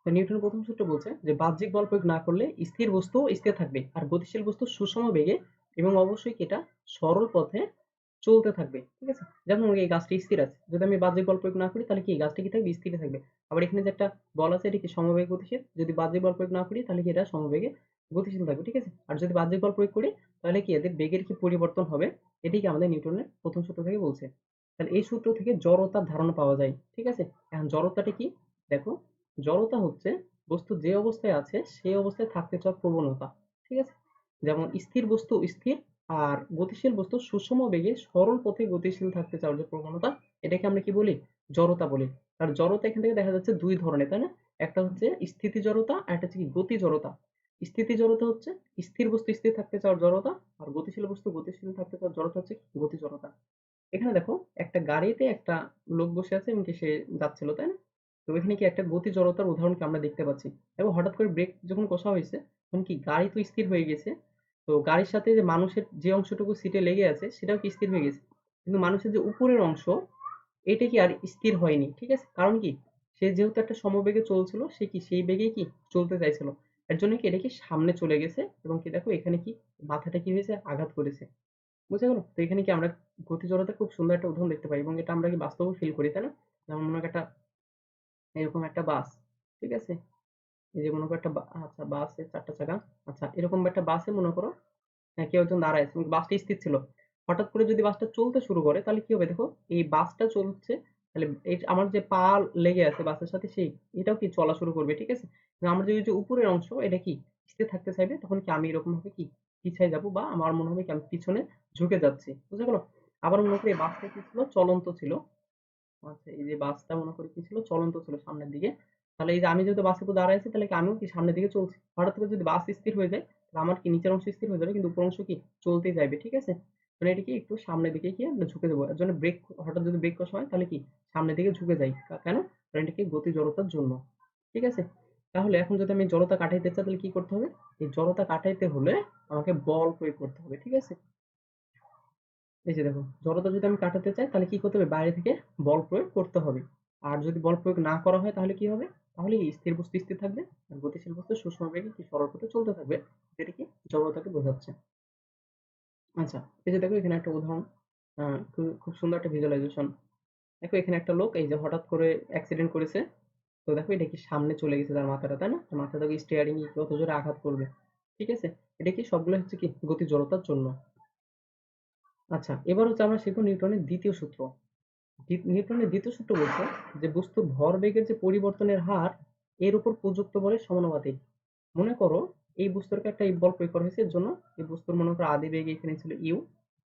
তো নিউটনের প্রথম সূত্র বলছে যে বাহ্যিক বল প্রয়োগ না করলে স্থির বস্তু স্থির থাকবে আর গতিশীল বস্তু সুষম বেগে এবং অবশ্যই কি এটা সরল পথে চলতে থাকবে। ঠিক আছে? যেমন এই গাছটি স্থির আছে। যদি আমি বাহ্যিক বল প্রয়োগ না করি তাহলে কি গাছটা কি থাকবে? স্থির থাকবে। আবার এখানে যে একটা বল আছে এটা কি সমবেগে গতিশীল। যদি বাহ্যিক বল প্রয়োগ না করি তাহলে কি এটা সমবেগে গতিশীল থাকবে। ঠিক আছে? আর যদি বাহ্যিক বল প্রয়োগ করি তাহলে কি এদের বেগের কি পরিবর্তন হবে? এটাই কি আমাদের নিউটনের প্রথম সূত্র থেকে বলছে। তাহলে এই সূত্র থেকে জড়তার ধারণা পাওয়া যায়। ঠিক আছে? এখন জড়তাটা কি? দেখো, জড়তা হচ্ছে বস্তু যে অবস্থায় আছে সেই অবস্থায় থাকতে চাওয়ার প্রবণতা। ঠিক আছে? যেমন স্থির বস্তু স্থির আর গতিশীল বস্তু সুষম বেগে সরল পথে গতিশীল থাকতে চাওয়ার যে প্রবণতা এটাকে আমরা কি বলি? জড়তা বলি। আর জড়তা এখান থেকে দেখা যাচ্ছে দুই ধরনের, তাই না? একটা হচ্ছে স্থিতি জড়তা আর একটা হচ্ছে কি গতি জড়তা। স্থিতি জড়তা হচ্ছে স্থির বস্তু স্থির থাকতে চাওয়ার জড়তা আর গতিশীল বস্তু গতিশীল থাকতে চাওয়ার জড়তা হচ্ছে গতি জড়তা। এখানে দেখো একটা গাড়িতে একটা লোক বসে আছে এবং কি সে যাচ্ছিল, তাই না? তো এখানে কি একটা গতি জড়তার উদাহরণকে আমরা দেখতে পাচ্ছি এবং হঠাৎ করে ব্রেক যখন কষা হয়েছে তখন কি গাড়ি তো স্থির হয়ে গেছে। তো গাড়ির সাথে যে মানুষের যে অংশটুকু সিটে লেগে আছে সেটাও কি স্থির হয়ে গেছে, কিন্তু মানুষের যে উপরের অংশ এটা কি আর স্থির হয়নি। ঠিক আছে? কারণ কি সে যেহেতু একটা সমবেগে চলছিল সে কি সেই বেগে কি চলতে চাইছিল, এর জন্য কি এটা কি সামনে চলে গেছে এবং কি দেখো এখানে কি মাথাটা কি হয়েছে আঘাত করেছে। বুঝা গেল? তো এখানে কি আমরা গতি জড়তার খুব সুন্দর একটা উদাহরণ দেখতে পাই এবং এটা আমরা কি বাস্তবেও ফিল করি, তাই না? যেমন মনে করো একটা এরকম একটা বাস, ঠিক আছে? এই যে মনে করো একটা আচ্ছা বাসের ৪ টা চাকা। আচ্ছা এরকম একটা বাসে মনে করো কেউ একজন দাঁড়ায় আছে এবং বাসটা স্থির ছিল। হঠাৎ করে যদি বাসটা চলতে শুরু করে তাহলে কি হবে দেখো, এই বাসটা চলছে তাহলে এই আমার যে পা লেগে আছে বাসের সাথে সেই এটাও কি চলা শুরু করবে। ঠিক আছে? কিন্তু আমার যে উপরের অংশ এটা কি স্থির থাকতে চাইবে তখন কি আমি এরকম ভাবে কি পিছায় যাব বা আমার মনে হবে কি আমি পিছনে ঝুঁকে যাচ্ছি। বুঝা গেল? আবার মনে করি এই বাসটা কি ছিল চলন্ত ছিল। আচ্ছা এই যে বাসটা মনে করি কি ছিল চলন্ত ছিল সামনের দিকে। তাহলে এই যে আমি যেহেতু বাসের উপর দাঁড়ায় আছি তাহলে কি আমিও কি সামনের দিকে চলছি। হঠাৎ করে যদি বাস স্থির হয়ে যায় তাহলে আমার কি নিচের অংশ স্থির হয়ে যাবে কিন্তু উপর অংশ কি চলতেই যাবে। ঠিক আছে? মানে এটা কি একটু সামনের দিকে কি আমরা ঝুঁকে দেবো। এর জন্য ব্রেক হঠাৎ যদি ব্রেক কষা হয় তাহলে কি সামনের দিকে ঝুঁকে যাই। কেন? কারণ এটা কি গতি জড়তার জন্য। ঠিক আছে? তাহলে এখন যদি আমি জড়তা কাটাইতে চাই তাহলে কি করতে হবে? এই জড়তা কাটাইতে হলে আমাকে বল প্রয়োগ করতে হবে। ঠিক আছে? এই যে দেখো জড়তা যদি আমি কাটাতে চাই তাহলে কি করতে হবে? বাইরে থেকে বল প্রয়োগ করতে হবে। আর যদি বল প্রয়োগ না করা হয় তাহলে কি হবে? তাহলে এই স্থির বস্তু স্থির থাকবে আর গতিশীল বস্তু সুষম বেগে কি সরল পথে চলতে থাকবে। যেটা কি জড়তাকে বোঝাচ্ছে। আচ্ছা এই যে দেখো এখানে একটা উদাহরণ, খুব সুন্দর একটা ভিজুয়ালাইজেশন। দেখো এখানে একটা লোক এই যে হঠাৎ করে অ্যাক্সিডেন্ট করেছে। তো দেখো এটা কি সামনে চলে গেছে তার মাথাটা, তাই না? তার মাথাটাকে স্টিয়ারিং কত জোরে আঘাত করবে। ঠিক আছে? এটা কি সবগুলো হচ্ছে কি গতি জড়তার জন্য। আচ্ছা এবার হচ্ছে আমরা শিখবো নিউটনের দ্বিতীয় সূত্র। নিউটনের দ্বিতীয় সূত্র বলছে যে বস্তুর ভরবেগের যে পরিবর্তনের হার এর উপর প্রযুক্ত বলের সমানুপাতিক। মনে করো এই বস্তুর একটা বল প্রয়োগ করা হয়েছে এর জন্য এই বস্তুর মনে করো আদি বেগ এখানে ছিল ইউ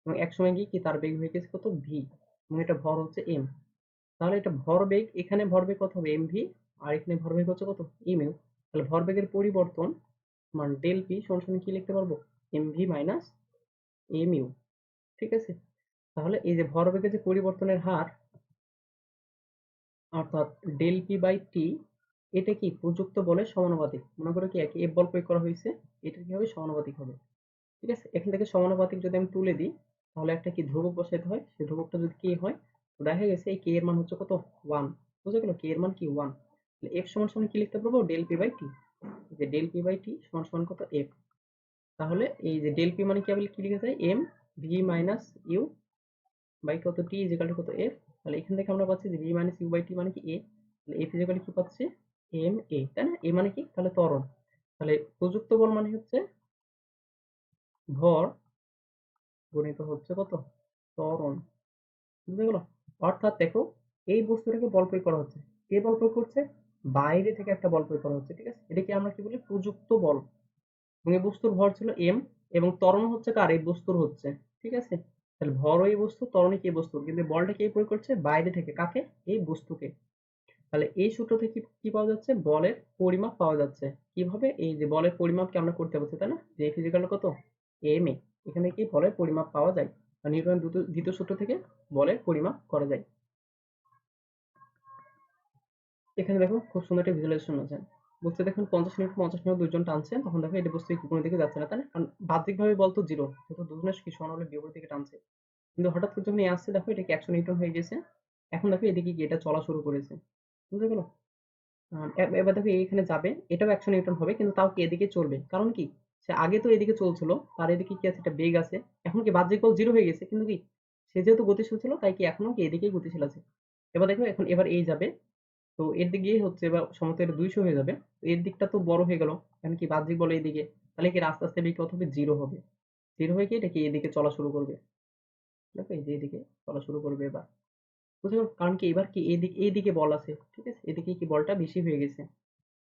এবং এক সময় গিয়ে কি তার বেগ হয়ে গেছে কত ভি এবং এটা ভর হচ্ছে এম। তাহলে এটা ভরবেগ এখানে ভরবেগ কত হবে এম ভি আর এখানে ভরবেগ হচ্ছে কত এম ইউ। তাহলে ভরবেগের পরিবর্তন মানে ডেল পি সমান সমান কি লিখতে পারবো? M V minus M U. ঠিক আছে? তাহলে এই যে ভরবেগের যে পরিবর্তনের হার অর্থাৎ ডেল পি বাই টি এটা কি প্রযুক্ত বলের সমানুপাতিক। মনে করো কি এক এফ বল প্রয়োগ করা হয়েছে, এটা কি হবে সমানুপাতিক হবে। ঠিক আছে? এখান থেকে সমানুপাতিক যদি আমি তুলে দিই তাহলে একটা কি ধ্রুবক বসাইতে হয়, সেই ধ্রুবকটা যদি কে হয় তো দেখা গেছে এই কে এর মান হচ্ছে কত ওয়ান। বুঝা গেল? কে এর মান কি ওয়ান। তাহলে এফ সমান সমান কি লিখতে পারবো? Del P by T. যে ডেল পি বাই টি সমান সমান কত এফ। তাহলে এই যে ডেল পি মানে কি কি লিখে যায় M V minus U by কত টি ইজ ইকুয়াল টু কত এফ। তাহলে এখান থেকে আমরা পাচ্ছি যে V minus U by T মানে কি এ। তাহলে এফ ইজ ইকুয়াল টু কি পাচ্ছি এম এ, তাই না? এ মানে কি তাহলে ত্বরণ। তাহলে প্রযুক্ত বল মানে হচ্ছে ভর গুণিত হচ্ছে কত ত্বরণ। বুঝতে গেল? অর্থাৎ দেখো এই বস্তুটাকে বল প্রয়োগ করা হচ্ছে, কে বল প্রয়োগ করছে? বাইরে থেকে একটা বল প্রয়োগ করা হচ্ছে। ঠিক আছে? এটাকে আমরা কি বলি প্রযুক্ত বল। এবং এই বস্তুর ভর ছিল এম এবং ত্বরণ হচ্ছে কার এই বস্তুর হচ্ছে। ঠিক আছে? তাহলে ভর এই বস্তু ত্বরণই কি বস্তু কিন্তু বলটা কে প্রয়োগ করছে বাইরে থেকে কাকে এই বস্তুকে। তাহলে এই সূত্র থেকে কি পাওয়া যাচ্ছে বলের পরিমাপ পাওয়া যাচ্ছে। কিভাবে? এই যে বলের পরিমাপকে আমরা করতে পারছি, তাই না? যে ফিজিক্যাল কত এম এ, এখানে কি বলের পরিমাপ পাওয়া যায় আর নিউটনের দ্বিতীয় সূত্র থেকে বলের পরিমাপ করা যায়। এখানে দেখো খুব সুন্দর একটা ভিজুয়ালাইজেশন আছে। বলছে দেখুন 50 মিটার দুইজন টানছে তখন দেখো এটা বস্তু কোনো দিকে যাচ্ছে না, তাই না? কারণ বাহ্যিকভাবে বল তো জিরো যেহেতু দুজনের কি সমান হলে বিপরীত দিকে টানছে। কিন্তু হঠাৎ করে যখন এ আসছে দেখো এটা কি 100 নিউটন হয়ে গেছে। এখন দেখো এদিকে কি এটা চলা শুরু করেছে। বুঝতে গেল? এবার দেখো এখানে যাবে, এটাও 100 নিউটন হবে, কিন্তু তাও কি এদিকে চলবে, কারণ কি সে আগে তো এদিকে চলছিল, তার এদিকে কি আছে, একটা বেগ আছে। এখন কি বাহ্যিক বল জিরো হয়ে গেছে, কিন্তু কি সে যেহেতু গতিশীল ছিল তাই কি এখনো কি এদিকেই গতিশীল আছে। এবার দেখো এখন এবার এই যাবে, তো এর দিকে হচ্ছে এবার সমতলে 200 হয়ে যাবে। তো এর দিকটা তো বড় হয়ে গেল, কারণ কি বাহ্যিক বল এইদিকে, তাহলে কি আস্তে আস্তে বেগ কত হবে, জিরো হবে। জিরো হয়ে কি এটা কি এদিকে চলা শুরু করবে, দেখো এই যে এদিকে চলা শুরু করবে এবার, বুঝতে পারছো? কারণ কি এবার কি এইদিকে বল আছে, ঠিক আছে, এদিকে কি বলটা বেশি হয়ে গেছে।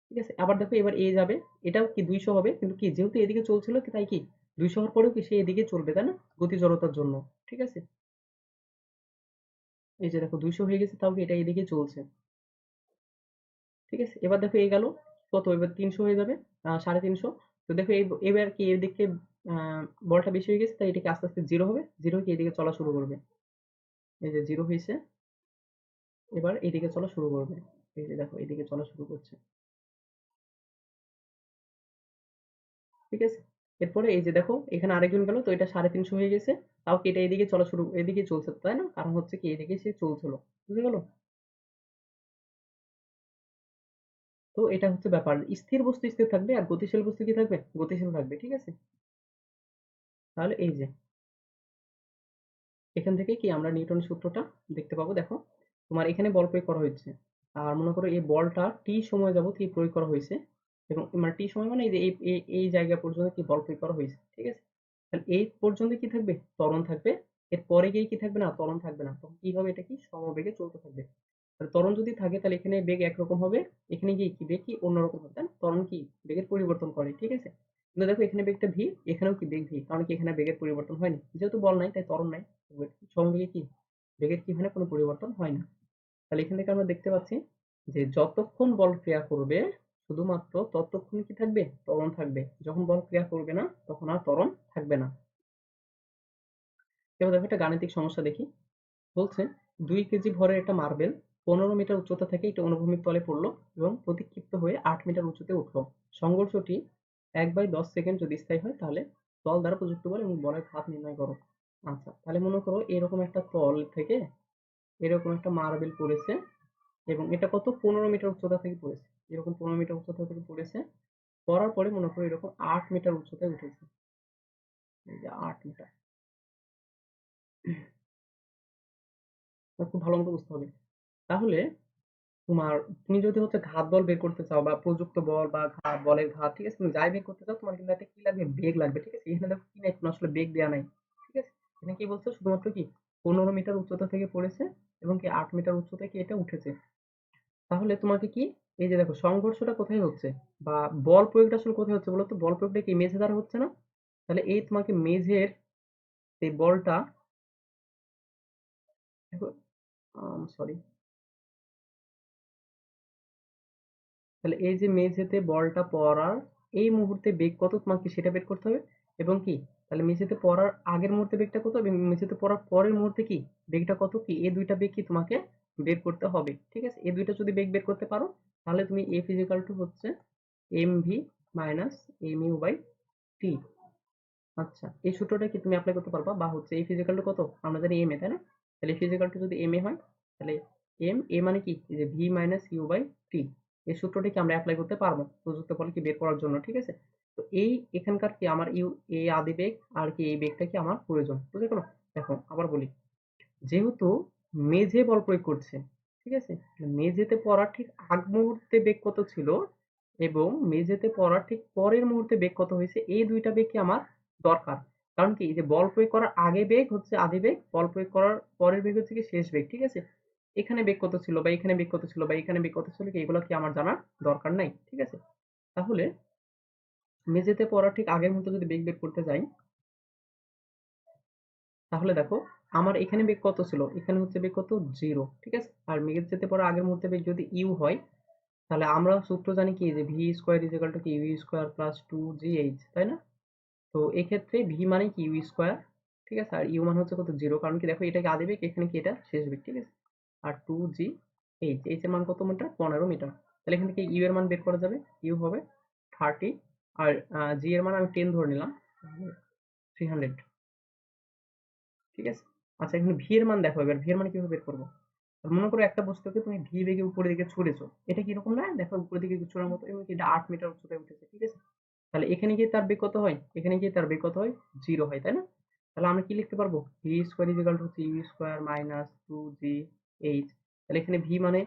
ঠিক আছে, আবার দেখো এবার এ যাবে, এটাও কি 200 হবে, কিন্তু কি যেহেতু এদিকে চলছিল কি তাই কি 200 হওয়ার পরেও কি সে এদিকে চলবে, তাই না, গতি জড়তার জন্য। ঠিক আছে, এই যে দেখো 200 হয়ে গেছে, তাও কি এটা এদিকে চলছে। ঠিক আছে, এবার দেখো এই গেল কত, এবার 300 হয়ে যাবে, 350। তো দেখো এবার কি এর দিকে আহ, বলটা বেশি হয়ে গেছে, তাই এটাকে আস্তে আস্তে জিরো হবে, জিরো কি এদিকে চলা শুরু করবে। এই যে জিরো হয়েছে, এবার এদিকে চলা শুরু করবে। এই যে দেখো এদিকে চলা শুরু করছে। ঠিক আছে, এরপরে এই যে দেখো এখানে আরেকজন গেল, তো এটা 350 হয়ে গেছে, তাও কি এটা এদিকে চলা শুরু, এদিকে চলছে, তাই না, কারণ হচ্ছে কি এদিকে সে চলছিল। বুঝে গেল? তো এটা হচ্ছে ব্যাপার, স্থির বস্তু স্থির থাকবে আর গতিশীল বস্তু কি থাকবে, গতিশীল থাকবে। ঠিক আছে, তাহলে এই যে এখান থেকে কি আমরা নিউটনের সূত্রটা দেখতে পাবো। দেখো তোমার এখানে বল প্রয়োগ করা হচ্ছে, আর মনে করো এই বলটা টি সময় যাবত কি প্রয়োগ করা হয়েছে, এবং মানে টি সময় মানে এই যে এই জায়গা পর্যন্ত কি বল প্রয়োগ করা হয়েছে। ঠিক আছে, তাহলে এই পর্যন্ত কি থাকবে, ত্বরণ থাকবে। এর পরে গিয়ে কি থাকবে না, ত্বরণ থাকবে না। তখন কি হবে, এটা কি সমবেগে চলতে থাকবে। তাহলে ত্বরণ যদি থাকে তাহলে এখানে বেগ একরকম হবে, এখানে গিয়ে কি বেগ কি অন্যরকম হবে, তাই না? ত্বরণ কি বেগের পরিবর্তন করে। ঠিক আছে, কিন্তু দেখো এখানে বেগটা ভি, এখানেও কি বেগ ভি, কারণ কি এখানে বেগের পরিবর্তন হয়নি, যেহেতু বল নাই তাই ত্বরণ নাই। সমবেগে কি বেগের কি হয় না, কোনো পরিবর্তন হয় না। তাহলে এখান থেকে আমরা দেখতে পাচ্ছি যে যতক্ষণ বল ক্রিয়া করবে শুধুমাত্র ততক্ষণ কি থাকবে, ত্বরণ থাকবে। যখন বল ক্রিয়া করবে না তখন আর ত্বরণ থাকবে না। এবার দেখো একটা গাণিতিক সমস্যা দেখি। বলছে 2 কেজি ভরের একটা মার্বেল 15 মিটার উচ্চতা থেকে একটা অনুভূমিক তলে পড়লো এবং প্রতিক্ষিপ্ত হয়ে 8 মিটার উঁচুতে উঠলো। সংঘর্ষটি 1/10 সেকেন্ড যদি স্থায়ী হয় তাহলে তল দ্বারা প্রযুক্ত বল এবং বলের ঘাত নির্ণয় করো। আচ্ছা, তাহলে মনে করো এরকম একটা তল থেকে এরকম একটা মার্বেল পড়েছে, এবং এটা কত 15 মিটার উচ্চতা থেকে পড়েছে, এরকম 15 মিটার উচ্চতা থেকে পড়েছে, পড়ার পরে মনে করো এরকম 8 মিটার উচ্চতায় উঠেছে। এই যে 8 মিটার, খুব ভালো মতো বুঝতে হবে। তাহলে তোমার, তুমি যদি হচ্ছে ঘাত বল বের করতে চাও বা প্রযুক্ত বল বা ঘাত বলের ঘাত, ঠিক আছে, তুমি যাই বের করতে চাও তোমার কিন্তু একটা কি লাগবে, বেগ লাগবে। ঠিক আছে, এখানে দেখো কি নাই, কোনো আসলে বেগ দেওয়া নাই। ঠিক আছে, এখানে কি বলছে, শুধুমাত্র কি 15 মিটার উচ্চতা থেকে পড়েছে এবং কি 8 মিটার উচ্চতায় কি এটা উঠেছে। তাহলে তোমাকে কি, এই যে দেখো সংঘর্ষটা কোথায় হচ্ছে বা বল প্রয়োগটা আসলে কোথায় হচ্ছে বলো তো, বল প্রয়োগটা কি মেঝে দ্বারা হচ্ছে না? তাহলে এই তোমাকে মেঝের এই বলটা, দেখো সরি, তাহলে এই যে মেঝেতে বলটা পড়ার এই মুহূর্তে বেগ কত তোমাকে সেটা বের করতে হবে। এবং কি তাহলে মেঝেতে পড়ার আগের মুহূর্তে বেগটা কত এবং মেঝেতে পড়ার পরের মুহূর্তে কি বেগটা কত, কি এই দুইটা বেগ কি তোমাকে বের করতে হবে। ঠিক আছে, এই দুইটা যদি বেগ বের করতে পারো তাহলে তুমি এফ ইজিক্যাল টু হচ্ছে M V minus M U by T. আচ্ছা, এই সূত্রটা কি তুমি অ্যাপ্লাই করতে পারবা, বা হচ্ছে এফ ইজিক্যাল টু কত, আমরা জানি এম এ, তাই না? তাহলে এফ ইজিক্যাল টু যদি এম এ হয় তাহলে এ মানে কি, এই যে ভি মাইনাস ইউ বাই টি, এই সূত্রটি কি আমরা অ্যাপ্লাই করতে পারবো প্রযুক্ত বল কি বের করার জন্য। ঠিক আছে, তো এই এখানকার কি আমার ইউ এ আদি বেগ আর কি এই বেগটা কি আমার প্রয়োজন, বুঝতে পারলো? দেখো আবার বলি, যেহেতু মেঝে বল প্রয়োগ করছে, ঠিক আছে, মেঝেতে পড়ার ঠিক আগ মুহূর্তে বেগ কত ছিল এবং মেঝেতে পড়ার ঠিক পরের মুহূর্তে বেগ কত হয়েছে, এই দুইটা বেগ কি আমার দরকার। কারণ কি, এই যে বল প্রয়োগ করার আগে বেগ হচ্ছে আদি বেগ, বল প্রয়োগ করার পরের বেগ হচ্ছে কি শেষ বেগ। ঠিক আছে, এখানে বেগ কত ছিল বা এখানে বেগ কত ছিল বা এখানে বেগ কত ছিল কি এগুলো কি আমার জানার দরকার নাই। ঠিক আছে, তাহলে মেঝেতে পড়ার ঠিক আগের মুহূর্তে যদি বেগ বের করতে যাই, তাহলে দেখো আমার এখানে বেগ কত ছিল, এখানে হচ্ছে বেগ কত, জিরো। ঠিক আছে, আর মেঘের যেতে পরে আগের মুহূর্তে বেগ যদি ইউ হয় তাহলে আমরা সূত্র জানি কি, যে V square is equal to কি U square plus two G H, তাই না? তো এক্ষেত্রে ভি মানে কি ইউ স্কোয়ার, ঠিক আছে, আর ইউ মানে হচ্ছে কত, জিরো, কারণ কি দেখো এটা কি আদি বেগ, এখানে কি এটা শেষ বেগ। ঠিক আছে, আর টু জি এইচ, এইচ এর মান কত মিটার, 15 মিটার। তাহলে এখান থেকে ইউ এর মান বের করা যাবে, ইউ হবে 30, আর জি এর মান আমি 10 ধরে নিলাম, 300। ঠিক আছে, আচ্ছা এখানে ভি এর মান দেখো, এবার ভি এর মান কিভাবে বের করবো। মনে করো একটা বস্তুকে তুমি ভি বেগে উপরের দিকে ছুড়েছো, এটা কিরকম না দেখো উপরের দিকে ছোড়ার মতো, এবং এটা 8 মিটার উচ্চতায় উঠেছে, ঠিক আছে। তাহলে এখানে গিয়ে তার বেগ কত হয়, এখানে গিয়ে তার বেগ কত হয়, 0 হয়, তাই না। তাহলে আমরা কি লিখতে পারবো, V square is equal two হচ্ছে ইউ স্কোয়ার মাইনাস 2gh। তাহলে এখানে ভি মানে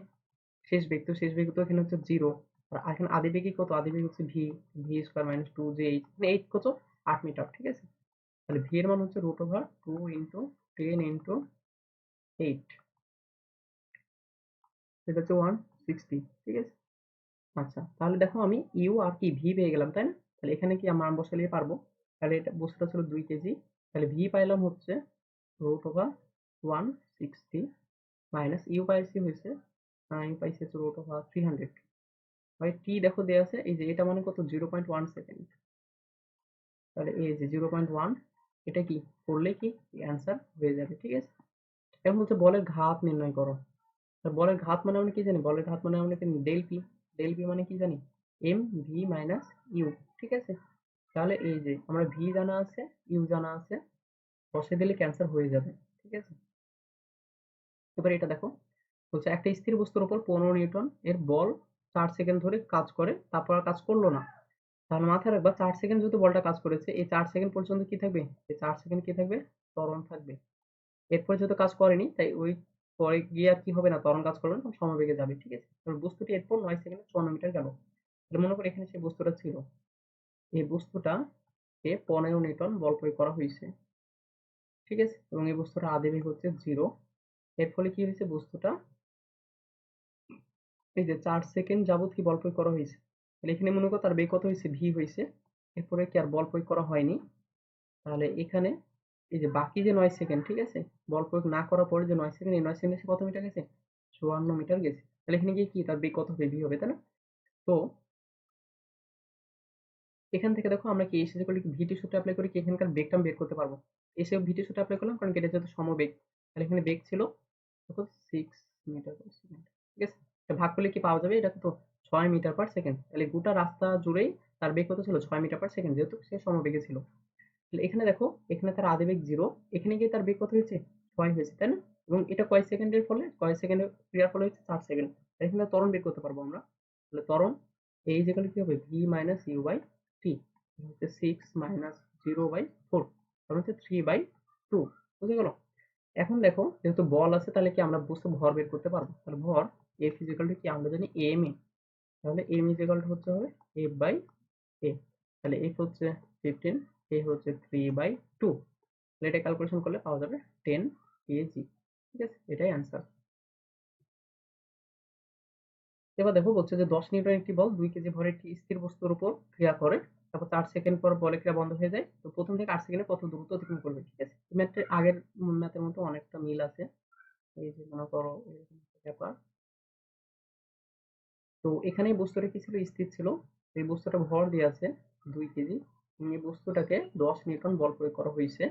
শেষ বেগ, তো শেষ বেগ তো এখানে হচ্ছে 0, আর এখানে আদি বেগই কত, আদি বেগ হচ্ছে V, V square minus 2gh, মানে এইট কত, 8 মিটার, ঠিক আছে। তাহলে ভি এর মান হচ্ছে √2 × 10⁸, এটা হচ্ছে 160, ঠিক আছে। আচ্ছা, তাহলে দেখো আমি ইউ আর কি ভি পেয়ে গেলাম, তাই না। তাহলে এখানে কি আমার মান বসালে পারবো। তাহলে এটা বস্তুটা ছিল 2 কেজি, তাহলে ভি পাইলাম হচ্ছে √160 মাইনাস ইউ পাইছি হয়েছে, ইউ পাইছি হচ্ছে √300 বাই টি, দেখো দেওয়া আছে এই যে এটা মানে কত, 0.1 সেকেন্ড। তাহলে এই যে 0.1, এটা কি করলে কি অ্যান্সার হয়ে যাবে, ঠিক আছে। এখন হচ্ছে বলের ঘাত নির্ণয় করো। বলের ঘাত মানে আমরা কি জানি, বলের ঘাত মানে আমরা জানি ডেল পি, ডেল পি মানে কি জানি, এম ভি মাইনাস ইউ, ঠিক আছে। তাহলে এই যে আমরা ভি জানা আছে, ইউ জানা আছে, বসে দিলে ক্যান্সেল হয়ে যাবে, ঠিক আছে। এবার এটা দেখো, বলছে একটা স্থির বস্তুর উপর 15 নিউটন এর বল 4 সেকেন্ড ধরে কাজ করে, তারপর আর কাজ করলো না। তাহলে মাথায় রাখবা 4 সেকেন্ড যেহেতু বলটা কাজ করেছে, এই 4 সেকেন্ড পর্যন্ত কি থাকবে, এই 4 সেকেন্ড কি থাকবে, ত্বরণ থাকবে। এরপরে যেহেতু কাজ করেনি, তাই ওই পরে গিয়ে আর কি হবে না, ত্বরণ কাজ করবে না, সমবেগে যাবে, ঠিক আছে। এবার বস্তুটি এরপর 9 সেকেন্ডে 54 মিটার গেল। তাহলে মনে করি এখানে সেই বস্তুটা ছিল, এই বস্তুটাকে 15 নিউটন বল প্রয়োগ করা হয়েছে, ঠিক আছে, এবং এই বস্তুটা আদিবেগ হচ্ছে 0। এর ফলে কি হয়েছে, বস্তুটা এই যে 4 সেকেন্ড যাবত কি বল প্রয়োগ করা হয়েছে। তাহলে এখানে মনে করো তার বেগ কত হয়েছে, ভি হয়েছে, এরপরে কি আর বল প্রয়োগ করা হয়নি। তাহলে এখানে এই যে বাকি যে 9 সেকেন্ড, ঠিক আছে, বল প্রয়োগ না করার পরে যে 9 সেকেন্ড, এই 9 সেকেন্ডে সে কত মিটার গেছে, 54 মিটার গেছে। তাহলে এখানে গিয়ে কি তার বেগ কত হবে, ভি হবে, তাই না। তো এখান থেকে দেখো আমরা কি এসে যে করলে ভিটি সূত্র অ্যাপ্লাই করি কি এখানকার বেগটা বের করতে পারবো। এসে ভিটি সূত্র অ্যাপ্লাই করলাম, কারণ কি এটা যেহেতু সমবেগ। তাহলে এখানে বেগ ছিল কত, 6 মিটার পার সেকেন্ড, ঠিক আছে। এটা ভাগ করলে কি পাওয়া যাবে, এটা কত, 6 মিটার পার সেকেন্ড। তাহলে গোটা রাস্তা জুড়েই তার বেগ কত ছিল, 6 মিটার পার সেকেন্ড, যেহেতু সে সমবেগে ছিল। তাহলে এখানে দেখো, এখানে তার আদি বেগ 0, এখানে গিয়ে তার বেগ কত হয়েছে, 6 হয়েছে, তাই না। এবং এটা কয় সেকেন্ডের ফলে, কয় সেকেন্ডের ক্রিয়ার ফলে হচ্ছে 4 সেকেন্ড। এখানে ত্বরণ বের করতে পারবো আমরা। তাহলে ত্বরণ এই যেখানে কি হবে, ভি মাইনাস ইউ বাই টি, হচ্ছে 6 - 0/4, তার হচ্ছে 3/2, বুঝে গেল। এখন দেখো যেহেতু বল আছে, তাহলে কি আমরা বস্তু ভর বের করতে পারবো। তাহলে ভর এফ ইজিক্যাল টু কি আমরা জানি এম এ, তাহলে এম ইজিক্যাল টু হচ্ছে হবে এফ বাই এ। তাহলে এফ হচ্ছে 15, এ হচ্ছে 3/2, তাহলে এটা ক্যালকুলেশন করলে পাওয়া যাবে 10 কেজি, ঠিক আছে, এটাই অ্যান্সার। এবার দেখো বলছে যে 10 নিউটন একটি বল 2 কেজি ভরের একটি স্থির বস্তুর উপর ক্রিয়া করে, তারপর 4 সেকেন্ড পর বলের ক্রিয়া বন্ধ হয়ে যায়, তো প্রথম থেকে 8 সেকেন্ডে কত দূরত্ব অতিক্রম করবে, ঠিক আছে। ম্যাথের আগের ম্যাথের মতো অনেকটা মিল আছে। এই যে মনে করো এরকম একটা ব্যাপার। তো এখানে এই বস্তুটা কি ছিল, স্থির ছিল। এই বস্তুটা ভর দেওয়া আছে 2 কেজি, এই বস্তুটাকে 10 নিউটন বল প্রয়োগ করা হয়েছে।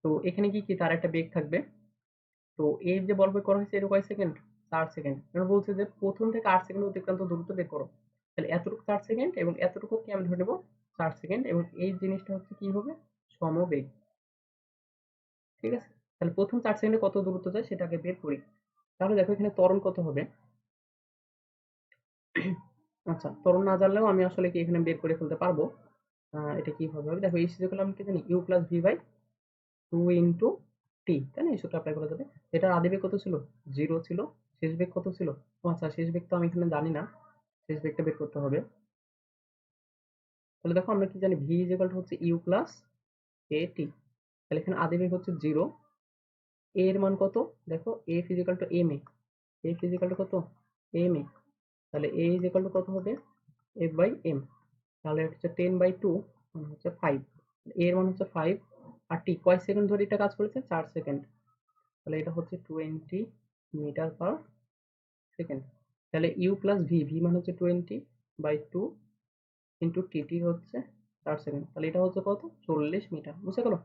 তো এখানে কি কি তার একটা বেগ থাকবে। তো এর যে বল প্রয়োগ করা হয়েছে এটা কয় সেকেন্ড, 4 সেকেন্ড। এবার বলছে যে প্রথম থেকে 8 সেকেন্ড অতিক্রান্ত দূরত্ব বের করো। তাহলে এতটুকু 4 সেকেন্ড এবং এতটুকু কি আমি ধরে নেবো 4 সেকেন্ড, এবং এই জিনিসটা হচ্ছে কি হবে, সমবেগ, ঠিক আছে। তাহলে প্রথম 4 সেকেন্ডে কত দূরত্ব যায় সেটাকে বের করি। তাহলে দেখো এখানে ত্বরণ কত হবে। আচ্ছা, ত্বরণ না জানলেও আমি আসলে কি এখানে বের করে ফেলতে পারবো। এটা কিভাবে হবে, দেখো এই সুযোগ আমি কি জানি, ইউ প্লাস ভি বাই 2 × টি, তাই না, এই সূত্র অ্যাপ্লাই করা যাবে। এটার আদি বেগ কত ছিল, 0 ছিল, শেষ বেগ কত ছিল, আচ্ছা শেষ বেগ তো আমি এখানে জানি না, শেষ বেগটা বের করতে হবে। তাহলে দেখো আমরা কি জানি, ভি ইজ ইকুয়াল টু হচ্ছে ইউ প্লাস এ টি। তাহলে এখানে আদি বেগ হচ্ছে 0, এ এর মান কত, দেখো F is equal to M A, F is equal to কত, এম এ। তাহলে এ ইজ ইকুয়াল টু কত হবে, এফ বাই এম। তাহলে হচ্ছে 10/2 মানে হচ্ছে 5, এর মান হচ্ছে 5, আর টি কয় সেকেন্ড ধরে এটা কাজ করেছে, 4 সেকেন্ড। তাহলে এটা হচ্ছে 20 মিটার পার সেকেন্ড। তাহলে ইউ প্লাস ভি, ভি মানে হচ্ছে 20/2 ইন্টু টি, টি হচ্ছে 4 সেকেন্ড। তাহলে এটা হচ্ছে কত, 40 মিটার, বুঝতে গেলো।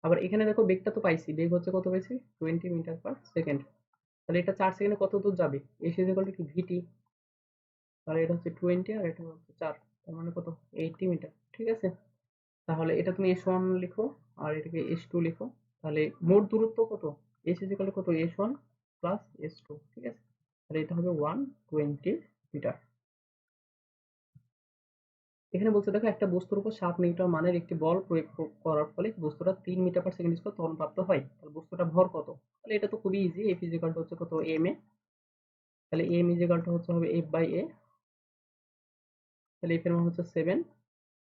আবার এখানে দেখো বেগটা তো পাইছি, বেগ হচ্ছে কত পাইছি, 20 মিটার পার সেকেন্ড। তাহলে এটা 4 সেকেন্ডে কত দূর যাবে, এস ইজ ইকুয়াল টু কি ভিটি। তাহলে এটা হচ্ছে 20 আর এটা হচ্ছে 4, তার মানে কত, 80 মিটার, ঠিক আছে। তাহলে এটা তুমি S1 লিখো আর এটাকে S2 লিখো। তাহলে মোট দূরত্ব কত, এস ইজ ইকুয়াল টু কত, S1 প্লাস S2, ঠিক আছে। তাহলে এটা হবে 120 মিটার। এখানে বলছে দেখো একটা বস্তুর উপর 7 নিউটন মানের একটি বল প্রয়োগ করার ফলে বস্তুটা 3 মিটার পার সেকেন্ড স্কয়ার ত্বরণ প্রাপ্ত হয়। তাহলে বস্তুটা ভর কত? তাহলে এটা তো খুবই easy, F is equal two হচ্ছে কত, এম এ। তাহলে এম ইজ ইকুয়াল টু হচ্ছে হবে এফ বাই এ। তাহলে এফ এর মান হচ্ছে 7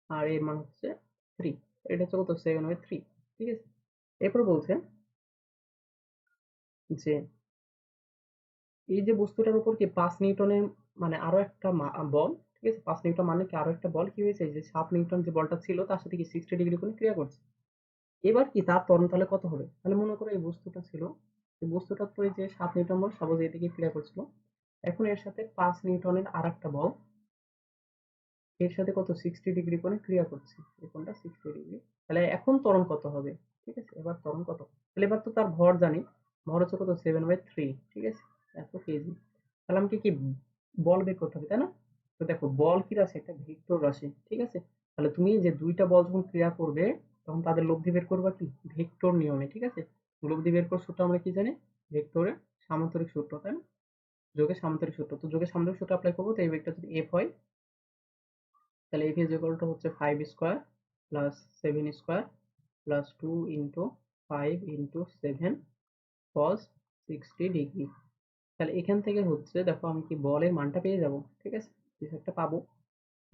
আর এর মান হচ্ছে 3। এটা হচ্ছে কত, 7/3, ঠিক আছে। এরপর বলছে যে এই যে বস্তুটার উপর কি 5 নিউটনের মানে আরো একটা বল, ঠিক আছে, 5 নিউটন মানে কি আরো একটা বল কি হয়েছে, যে 7 নিউটন যে বলটা ছিল তার সাথে কি 60 ডিগ্রি কোণে ক্রিয়া করছে। এবার কি তার ত্বরণ তাহলে কত হবে? তাহলে মনে করো এই বস্তুটা ছিল, এই বস্তুটা তো এই যে 7 নিউটন বল সাপোজ এদিকে ক্রিয়া করছিল। এখন এর সাথে 5 নিউটনের আরেকটা বল এর সাথে কত 60 ডিগ্রি কোণে ক্রিয়া করছে। এই কোণটা 60 ডিগ্রি। তাহলে এখন ত্বরণ কত হবে? ঠিক আছে, এবার ত্বরণ কত? তাহলে এবার তো তার ভর জানি, ভর হচ্ছে কত, 7/3, ঠিক আছে, এত কেজি। তাহলে আমাকে কি বল বের করতে হবে, তাই না? তো দেখো বল কি রাশি, একটা ভেক্টর রাশি, ঠিক আছে। তাহলে তুমি যে দুইটা বল যখন ক্রিয়া করবে তখন তাদের লব্ধি বের করবা কি ভেক্টর নিয়মে, ঠিক আছে। লব্ধি বের করার সূত্র আমরা কি জানি, ভেক্টরের সামান্তরিক সূত্র, তাই না? যোগের সামান্তরিক সূত্র, তো যোগের সামান্তরিক সূত্র অ্যাপ্লাই করবো। তো এই ভেক্টর যদি এফ হয় তাহলে এফ ইজ ইকুয়াল টু হচ্ছে 5 square plus 7 square plus 2 into 5 into 7 কস 60 ডিগ্রি। তাহলে এখান থেকে হচ্ছে দেখো আমি কি বলের মানটা পেয়ে যাব, ঠিক আছে, কিছু একটা পাবো।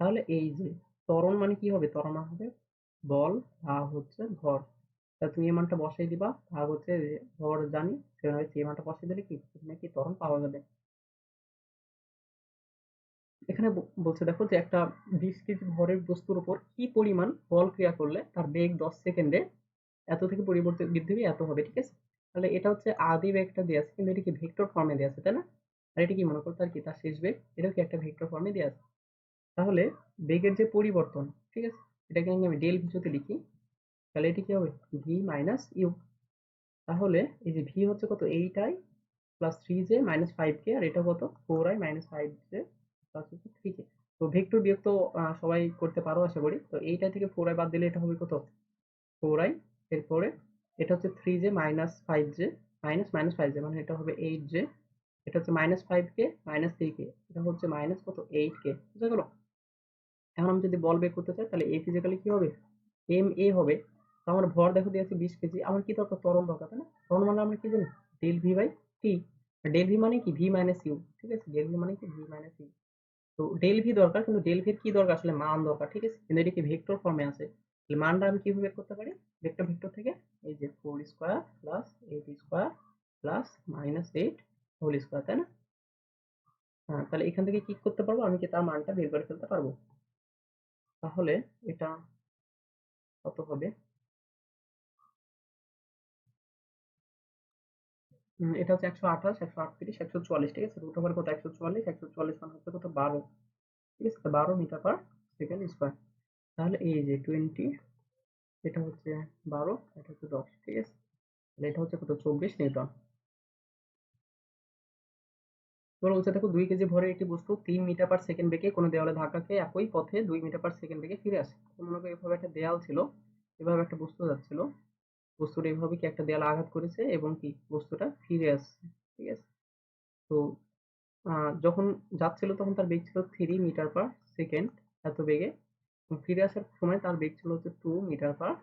তাহলে এই যে ত্বরণ মানে কি হবে, ত্বরণ মানে হবে বল ভাগ হচ্ছে ভর। তা তুমি এই মানটা বসাই দিবা, ভাগ হচ্ছে যে ভর জানি সেভাবে এই মানটা বসাই দিলে কি এখানে কি ত্বরণ পাওয়া যাবে। এখানে বলছে দেখো যে একটা 20 কেজি ভরের বস্তুর উপর কি পরিমাণ বল ক্রিয়া করলে তার বেগ 10 সেকেন্ডে এত থেকে পরিবর্তিত বৃদ্ধি পেয়ে এত হবে, ঠিক আছে। তাহলে এটা হচ্ছে আদি বেগটা দেওয়া আছে, কিন্তু এটা কি ভেক্টর ফর্মে দেওয়া আছে, তাই না? আর এটা কি মনে করো তার কি তার শেষ বেগ, এটাও কি একটা ভেক্টর ফর্মে দেওয়া আছে। তাহলে বেগের যে পরিবর্তন, ঠিক আছে, এটাকে আমি ডেল ভি যদি লিখি তাহলে এটি কি হবে, ভি মাইনাস ইউ। তাহলে এই যে ভি হচ্ছে কত, 8i plus 3j minus 5k, আর এটা কত, 4i মাইনাস 5j প্লাস হচ্ছে 3k। তো ভেক্টর বিয়োগ তো সবাই করতে পারো আশা করি। তো এইটা থেকে 4i বাদ দিলে এটা হবে কত, 4i। এরপরে এটা হচ্ছে 3j minus 5j minus minus 5j মানে এটা হবে 8j। এটা হচ্ছে মাইনাস 5k মাইনাস 3k, এটা হচ্ছে মাইনাস কত, 8k, বুঝা গেল। এখন আমি যদি বল বের করতে চাই তাহলে এ ফিজিক্যালি কি হবে, এম এ হবে। তো আমার ভর দেখো দিয়েছে 20 কেজি, আমার কি দরকার, ত্বরণ দরকার, তাই না? ত্বরণ মানে আমরা কি জানি, del V by T. Del V মানে কি ভি মাইনাস ইউ, ঠিক আছে, ডেল ভি মানে কি ভি মাইনাস ইউ। তো ডেল ভি দরকার, কিন্তু ডেল ভির কি দরকার, আসলে মান দরকার, ঠিক আছে, কিন্তু এটা কি ভেক্টর ফর্মে আছে। তাহলে মানটা আমি কিভাবে বের করতে পারি, ভেক্টর ভেক্টর থেকে এই যে 4 square plus 8 square plus minus 8 whole square, তাই না? হ্যাঁ, তাহলে এখান থেকে কি করতে পারবো, আমি কি তার মানটা বের করে ফেলতে পারবো। তাহলে এটা কত হবে, এটা হচ্ছে 128 138 144, ঠিক আছে, রুট ওভার কত 144, 144 মান হচ্ছে কত 12, ঠিক আছে, 12 মিটার পার সেকেন্ড স্কোয়ার। তাহলে এই যে 20, এটা হচ্ছে 12, এটা হচ্ছে 10, ঠিক আছে। তাহলে এটা হচ্ছে কত, 24 নিউটন। এবার বলছে দেখো 2 কেজি ভরের একটি বস্তু 3 মিটার পার সেকেন্ড বেগে কোনো দেওয়ালে ধাক্কা খেয়ে একই পথে 2 মিটার পার সেকেন্ড বেগে ফিরে আসে। তো মনে করো এভাবে একটা দেয়াল ছিল, এভাবে একটা বস্তু যাচ্ছিল, বস্তুটা এভাবে কি একটা দেয়ালে আঘাত করেছে এবং কি বস্তুটা ফিরে আসছে, ঠিক আছে। তো যখন যাচ্ছিল তখন তার বেগ ছিল 3 মিটার পার সেকেন্ড এত বেগে, এবং ফিরে আসার সময় তার বেগ ছিল হচ্ছে 2 মিটার পার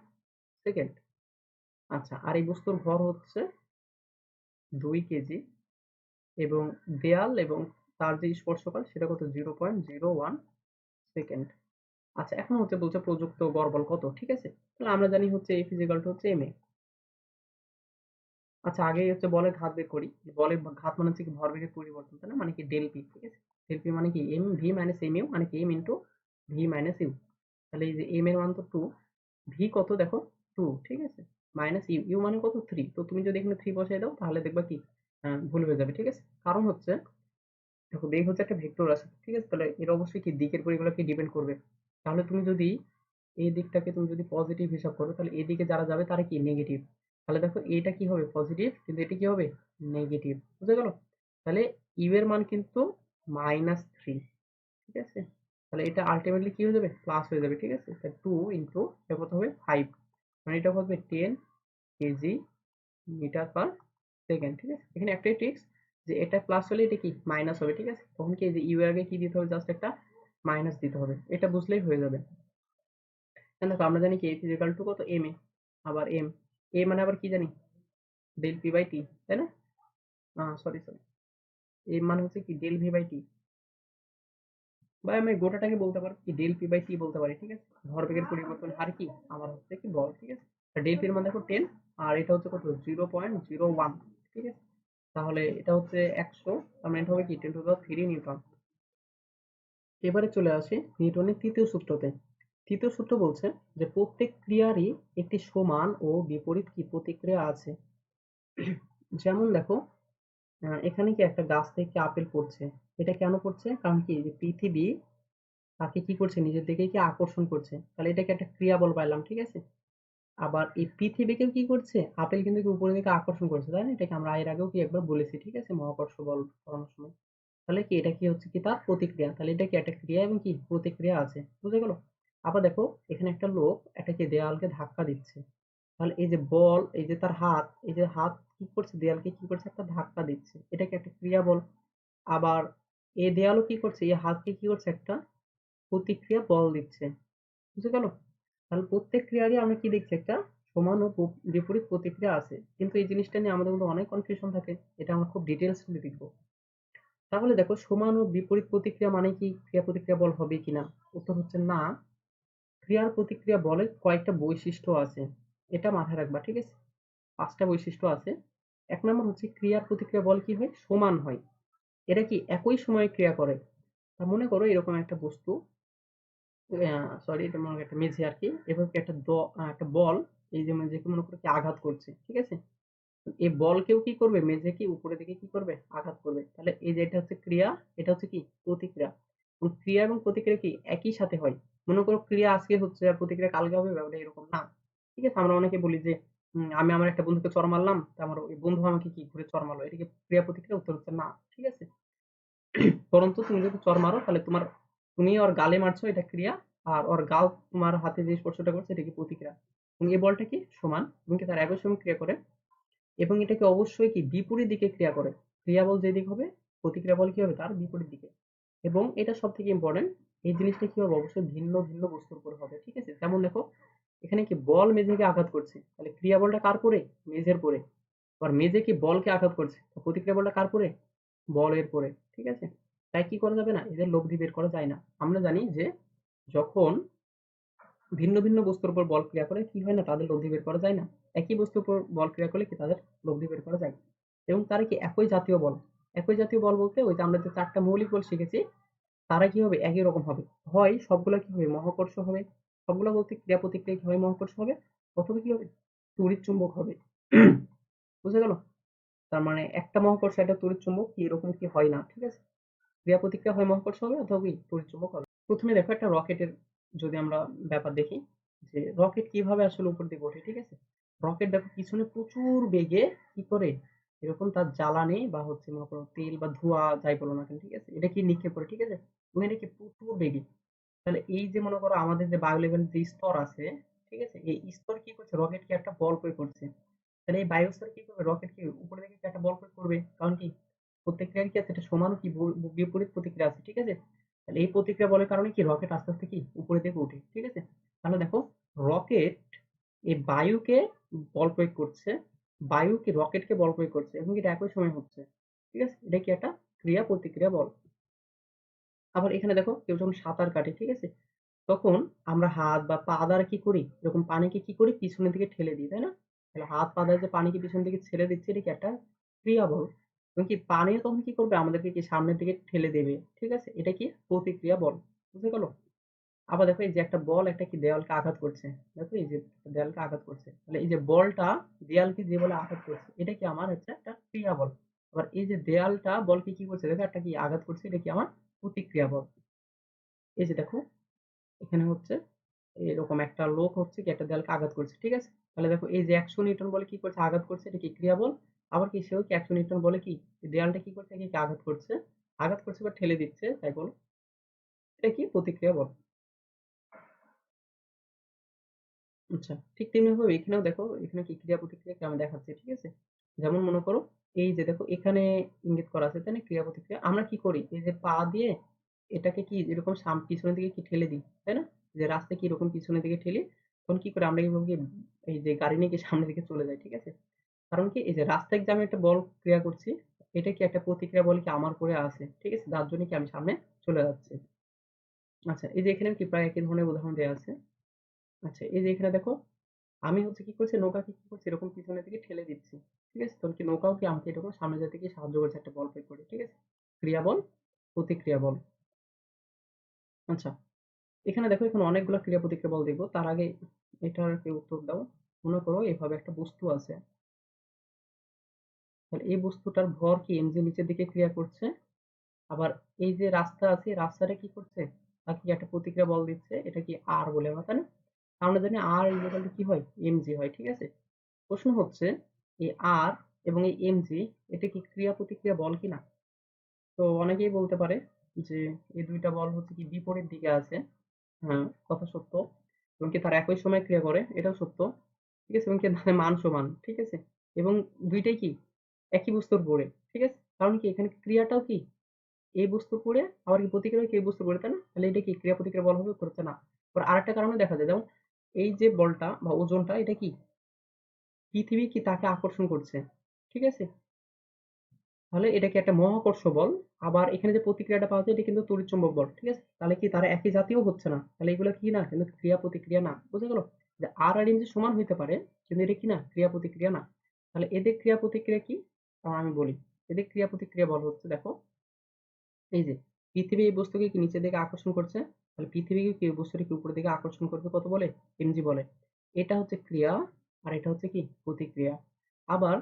সেকেন্ড। আচ্ছা, আর এই বস্তুর ভর হচ্ছে 2 কেজি এবং দেয়াল এবং তার যে স্পর্শকাল সেটা কত, 0.01 সেকেন্ড। আচ্ছা, এখন হচ্ছে বলছে প্রযুক্ত গড় বল কত, ঠিক আছে। তাহলে আমরা জানি হচ্ছে এফ ইজিক্যাল টু হচ্ছে এম এ। আচ্ছা, আগে হচ্ছে বলের ঘাত বের করি। বলের ঘাত মানে হচ্ছে কি ভরবেগের পরিবর্তন, তাই না, মানে কি ডেল পি, ঠিক আছে। ডেল পি মানে কি M V minus M U, মানে কি M into V minus U. তাহলে এই যে এম এর মান তো 2, ভি কত দেখো 2, ঠিক আছে, মাইনাস ইউ, ইউ মানে কত 3। তো তুমি যদি এখানে 3 বসাই দাও তাহলে দেখবা কি ভুল হয়ে যাবে, ঠিক আছে। কারণ হচ্ছে দেখো বেগ হচ্ছে একটা ভেক্টর রাশি, ঠিক আছে, তাহলে এর অবশ্যই কি দিকের পরিগুলোকে ডিপেন্ড করবে। তাহলে তুমি যদি এই দিকটাকে তুমি যদি পজিটিভ হিসাব করো তাহলে এই দিকে যারা যাবে তারা কি নেগেটিভ। তাহলে দেখো এটা কি হবে পজিটিভ, কিন্তু এটা কি হবে নেগেটিভ, বুঝা গেল। তাহলে ইউ এর মান কিন্তু -3, ঠিক আছে। তাহলে এটা আলটিমেটলি কি হয়ে যাবে, প্লাস হয়ে যাবে, ঠিক আছে। তাহলে 2 ইন্টু এটা কত হবে 5, মানে এটা হবে 10 কেজি মিটার পার সেকেন্ড, ঠিক আছে। এখানে একটাই ট্রিক্স যে এটা প্লাস হলে এটা কি মাইনাস হবে, ঠিক আছে। তখন কি এই যে ইউ এর আগে কি দিতে হবে, জাস্ট একটা মাইনাস দিতে হবে, এটা বুঝলেই হয়ে যাবে। দেখো আমরা জানি কি এইচ ইজ ইকাল টু কত এম এ, আবার এম এ মানে আবার কি জানি ডেল পি বাই টি, তাই না? সরি সরি, এম মানে হচ্ছে কি ডেল ভি বাই টি, বা আমি গোটাটাকে বলতে পারি কি ডেল পি বাই টি বলতে পারি, ঠিক আছে। ভরবেগের পরিবর্তন হার কি আমার হচ্ছে কি বল, ঠিক আছে। ডেল পির মান দেখো 10, আর এটা হচ্ছে কত 0.01, ঠিক আছে। তাহলে এটা হচ্ছে 100, তার মানে এটা হবে কি 10⁻³ নিউটন। এবারে চলে আসি নিউটনের তৃতীয় সূত্রতে। তৃতীয় সূত্র বলছে যে প্রত্যেক ক্রিয়ারই একটি সমান ও বিপরীত কি প্রতিক্রিয়া আছে। যেমন দেখো এখানে কি একটা গাছ থেকে আপেল পড়ছে, এটা কেন পড়ছে, কারণ কি যে পৃথিবী তাকে কি করছে নিজের দিকে কি আকর্ষণ করছে, তাহলে এটাকে একটা ক্রিয়া বল পাইলাম, ঠিক আছে। আবার এই পৃথিবীকেও কি করছে আপেল কিন্তু কি উপরের দিকে আকর্ষণ করছে, তাই না? এটাকে আমরা এর আগেও কি একবার বলেছি, ঠিক আছে, মহাকর্ষ বল পড়ানোর সময়। তাহলে কি এটা কি হচ্ছে কি তার প্রতিক্রিয়া, তাহলে এটা কি একটা ক্রিয়া এবং কি প্রতিক্রিয়া আছে, বুঝে গেল। আবার দেখো এখানে একটা লোক একটা কি দেওয়ালকে ধাক্কা দিচ্ছে, তাহলে এই যে বল, এই যে তার হাত, এই যে হাত কি করছে দেয়ালকে কি করছে একটা ধাক্কা দিচ্ছে, এটা কি একটা ক্রিয়া বল। আবার এই দেয়ালও কি করছে এই হাতকে কি করছে একটা প্রতিক্রিয়া বল দিচ্ছে, বুঝে গেল। তাহলে প্রত্যেক ক্রিয়ারই আমরা কি দেখছি একটা সমান ও বিপরীত প্রতিক্রিয়া আছে, কিন্তু এই জিনিসটা নিয়ে আমাদের মধ্যে অনেক কনফিউশন থাকে, এটা আমরা খুব ডিটেলস দেখবো। তাহলে দেখো সমান ও বিপরীত প্রতিক্রিয়া মানে কি ক্রিয়া প্রতিক্রিয়া বল হবে কিনা, উত্তর হচ্ছে না। ক্রিয়ার প্রতিক্রিয়া বলের কয়েকটা বৈশিষ্ট্য আছে, এটা মাথায় রাখবা, ঠিক আছে। 5টা বৈশিষ্ট্য আছে। 1 নম্বর হচ্ছে ক্রিয়ার প্রতিক্রিয়া বল কি হয় সমান হয়, এরা কি একই সময়ে ক্রিয়া করে। তা মনে করো এরকম একটা বস্তু, সরি এটা মনে করো একটা মেঝে আর কি, এভাবে কি একটা বল এই যে মেঝেকে মনে করো কি আঘাত করছে, ঠিক আছে। এই বলকেও কি করবে মেঝে কি উপরের দিকে কি করবে আঘাত করবে, তাহলে এই যে এটা হচ্ছে ক্রিয়া, এটা হচ্ছে কি প্রতিক্রিয়া। এবং ক্রিয়া এবং প্রতিক্রিয়া কি একই সাথে হয়। মনে করো ক্রিয়া আজকে হচ্ছে আর প্রতিক্রিয়া কালকে হবে, ব্যাপারটা এরকম না, ঠিক আছে। আমরা অনেকে বলি যে আমি আমার একটা বন্ধুকে চড় মারলাম, তা আমার ওই বন্ধু আমাকে কি ঘুরে চড় মারলো, এটা কি ক্রিয়া প্রতিক্রিয়া, উত্তর হচ্ছে না, ঠিক আছে। পরন্তু তুমি যদি চড় মারো তাহলে তুমি ওর গালে মারছো এটা ক্রিয়া, আর ওর গাল তোমার হাতে যে স্পর্শটা করছে এটা কি প্রতিক্রিয়া। এবং এই বলটা কি সমান এবং কি তার একই সঙ্গে ক্রিয়া করে, এবং এটাকে অবশ্যই কি বিপরীত দিকে ক্রিয়া করে। ক্রিয়া বল যেদিক হবে প্রতিক্রিয়া বল কি হবে তার বিপরীত দিকে। এবং এটা সব থেকে ইম্পর্টেন্ট, এই জিনিসটা কি হবে অবশ্যই ভিন্ন ভিন্ন বস্তুর উপর হবে, ঠিক আছে। যেমন দেখো এখানে কি বল মেঝেকে আঘাত করছে, তাহলে ক্রিয়া বলটা কার পরে মেঝের পরে। আবার মেঝে কি বলকে আঘাত করছে, প্রতিক্রিয়া বলটা কার পরে বলের পরে, ঠিক আছে। তাই কি করা যাবে না, এদের লব্ধি বের করা যায় না। আমরা জানি যে যখন ভিন্ন ভিন্ন বস্তুর উপর বল ক্রিয়া করে কি হয় না তাদের লব্ধি বের করা যায় না, একই বস্তুর উপর বল ক্রিয়া করলে কি তাদের লব্ধি বের করা যায়। এবং তারা কি একই জাতীয় বল, একই জাতীয় বল বলতে ওই যে আমরা যে 4টা মৌলিক বল শিখেছি তারা কি হবে একই রকম হবে, হয় সবগুলা কি হবে মহাকর্ষ হবে, সবগুলা বলতে ক্রিয়া প্রতিক্রিয়া কি হয় মহাকর্ষ হবে, অথবা কি হবে তড়িৎ চুম্বক হবে। বুঝে গেল। তার মানে একটা মহাকর্ষ একটা তড়িৎ চুম্বক কি এরকম কি হয় না, ঠিক আছে। ক্রিয়া প্রতিক্রিয়া হয় মহাকর্ষ হবে অথবা কি তড়িৎ চুম্বক হবে। প্রথমে দেখো একটা রকেটের যদি আমরা ব্যাপার দেখি, যে রকেট কিভাবে আসলে উপর দিকে ওঠে, ঠিক আছে। রকেট দেখো পিছনে প্রচুর বেগে কি করে এরকম তার জ্বালানি বা হচ্ছে মনে করো তেল বা ধোঁয়া যাই বলো না কেন, ঠিক আছে, এটা কি নিক্ষেপ করে, ঠিক আছে। এবং এটা কি প্রচুর বেগে। তাহলে এই যে মনে করো আমাদের যে বায়ু লেভেল যে স্তর আছে, ঠিক আছে, এই স্তর কি করছে রকেটকে একটা বল প্রয়োগ করছে। তাহলে এই বায়ু স্তর কি করবে রকেটকে উপরে দিকে একটা বল প্রয়োগ করবে, কারণ কি প্রত্যেকটার কি আছে একটা সমান কি বিপরীত প্রতিক্রিয়া আছে, ঠিক আছে। তাহলে এই প্রতিক্রিয়া বলের কারণে কি রকেট আস্তে আস্তে কি উপরের দিকে ওঠে, ঠিক আছে। তাহলে দেখো রকেট এই বায়ুকে বল প্রয়োগ করছে, বায়ু কি রকেটকে বল প্রয়োগ করছে এবং এটা একই সময় হচ্ছে, ঠিক আছে। এটা কি একটা ক্রিয়া প্রতিক্রিয়া বল। আবার এখানে দেখো কেউ যখন সাঁতার কাটে, ঠিক আছে, তখন আমরা হাত বা পা দ্বারা কি করি এরকম পানিকে কি করি পিছনের দিকে ঠেলে দিই, তাই না। তাহলে হাত পা দ্বারা যে পানিকে পিছনের দিকে ছেড়ে দিচ্ছে এটা কি একটা ক্রিয়া বল। এবং কি পানিও তখন কি করবে আমাদেরকে কি সামনের দিকে ঠেলে দেবে, ঠিক আছে, এটা কি প্রতিক্রিয়া বল, বুঝতে গেল। আবার দেখো এই যে একটা বল একটা কি দেওয়ালকে আঘাত করছে, দেখো এই যে দেওয়ালকে আঘাত করছে, তাহলে এই যে বলটা দেয়ালকে যে বলে আঘাত করছে এটা কি আমার হচ্ছে একটা ক্রিয়া বল। আবার এই যে দেয়ালটা বলকে কি করছে দেখো একটা কি আঘাত করছে এটা কি আমার প্রতিক্রিয়া বল। এই যে দেখো এখানে হচ্ছে এরকম একটা লোক হচ্ছে কি একটা দেয়ালকে আঘাত করছে, ঠিক আছে। তাহলে দেখো এই যে 100 নিউটন বলে কি করছে আঘাত করছে এটা কি ক্রিয়া বল। আবার কি সেও কি 100 নিউটন বলে কি দেয়ালটা কি করছে কি আঘাত করছে, আঘাত করছে বা ঠেলে দিচ্ছে তাই বল, এটা কি প্রতিক্রিয়া বল। আচ্ছা ঠিক তেমনি ভাবে এখানেও দেখো এখানে কি ক্রিয়া প্রতিক্রিয়া আমি দেখাচ্ছি, ঠিক আছে। যেমন মনে করো এই যে দেখো এখানে ইঙ্গিত করা আছে তাই না, ক্রিয়া প্রতিক্রিয়া। আমরা কি করি, এই যে পা দিয়ে এটাকে কি এরকম পিছনের দিকে কি ঠেলে দিই তাই না, যে রাস্তায় কি এরকম পিছনের দিকে ঠেলি, তখন কি করে আমরা এইভাবে এই যে গাড়ি নিয়ে কি সামনের দিকে চলে যাই, ঠিক আছে। কারণ কি এই যে রাস্তায় যে আমি একটা বল ক্রিয়া করছি, এটা কি একটা প্রতিক্রিয়া বল কি আমার উপরে আছে, ঠিক আছে, যার জন্য কি আমি সামনে চলে যাচ্ছি। আচ্ছা, এই যে এখানে কি প্রায় একই ধরনের উদাহরণ দেওয়া আছে। আচ্ছা, এই যে এখানে দেখো আমি হচ্ছে কি করছি, নৌকাকে কি করছি এরকম পিছনের দিকে ঠেলে দিচ্ছি, ঠিক আছে, তখন কি নৌকাও কি আমাকে এরকম সামনে যেতে কি সাহায্য করছে একটা বল প্রয়োগ করে, ঠিক আছে। ক্রিয়া বল, প্রতিক্রিয়া বল। আচ্ছা, এখানে দেখো এখানে অনেকগুলো ক্রিয়া প্রতিক্রিয়া বল দেখবো, তার আগে এটার কি উত্তর দাও। মনে করো এভাবে একটা বস্তু আছে, তাহলে এই বস্তুটার ভর কি এম জি নিচের দিকে ক্রিয়া করছে, আবার এই যে রাস্তা আছে এই রাস্তাটা কি করছে, তাকে কি একটা প্রতিক্রিয়া বল দিচ্ছে, এটা কি আর বলে আমরা, তাই না। আমরা জানি আর ইকুয়াল টু কি হয়, এম জি হয়, ঠিক আছে। প্রশ্ন হচ্ছে এই আর এবং এই এম জি এটা কি ক্রিয়া প্রতিক্রিয়া বল কিনা। তো অনেকেই বলতে পারে যে এই দুইটা বল হচ্ছে কি বিপরীত দিকে আছে। হ্যাঁ, কথা সত্য। এবং কি তারা একই সময় ক্রিয়া করে, এটাও সত্য, ঠিক আছে, এবং কি তাদের মান সমান, ঠিক আছে, এবং দুইটাই কি একই বস্তুর উপরে, ঠিক আছে। কারণ কি এখানে ক্রিয়াটাও কি এই বস্তুর উপরে, আবার কি প্রতিক্রিয়া কি এই বস্তুর উপরে, তাই না। তাহলে এটা কি ক্রিয়া প্রতিক্রিয়া বল হবে, উত্তর হচ্ছে না। আবার আরেকটা কারণে দেখা যায়, যেমন এই যে বলটা বা ওজনটা এটা কি পৃথিবী কি তাকে আকর্ষণ করছে, ঠিক আছে। তাহলে এটা কি একটা মহাকর্ষ বল। আবার এখানে যে প্রতিক্রিয়াটা পাওয়া যায় এটা কিন্তু তড়িৎচুম্বক বল, ঠিক আছে। তাহলে কি তারা একই জাতীয় হচ্ছে না, তাহলে এগুলো কি না, কিন্তু ক্রিয়া প্রতিক্রিয়া না, বুঝা গেল। যে আর আর এম জি সমান হইতে পারে, কিন্তু এটা কি না, ক্রিয়া প্রতিক্রিয়া না। তাহলে এদের ক্রিয়া প্রতিক্রিয়া কি, আমি বলি। এদের ক্রিয়া প্রতিক্রিয়া বল হচ্ছে দেখো, এই যে পৃথিবী এই বস্তুকে কি নিচের দিকে আকর্ষণ করছে, তাহলে পৃথিবীকে কি এই বস্তুটাকে উপরের দিকে আকর্ষণ করবে কত বলে, এমজি বলে। এটা হচ্ছে ক্রিয়া, আর এটা হচ্ছে কি প্রতিক্রিয়া। আবার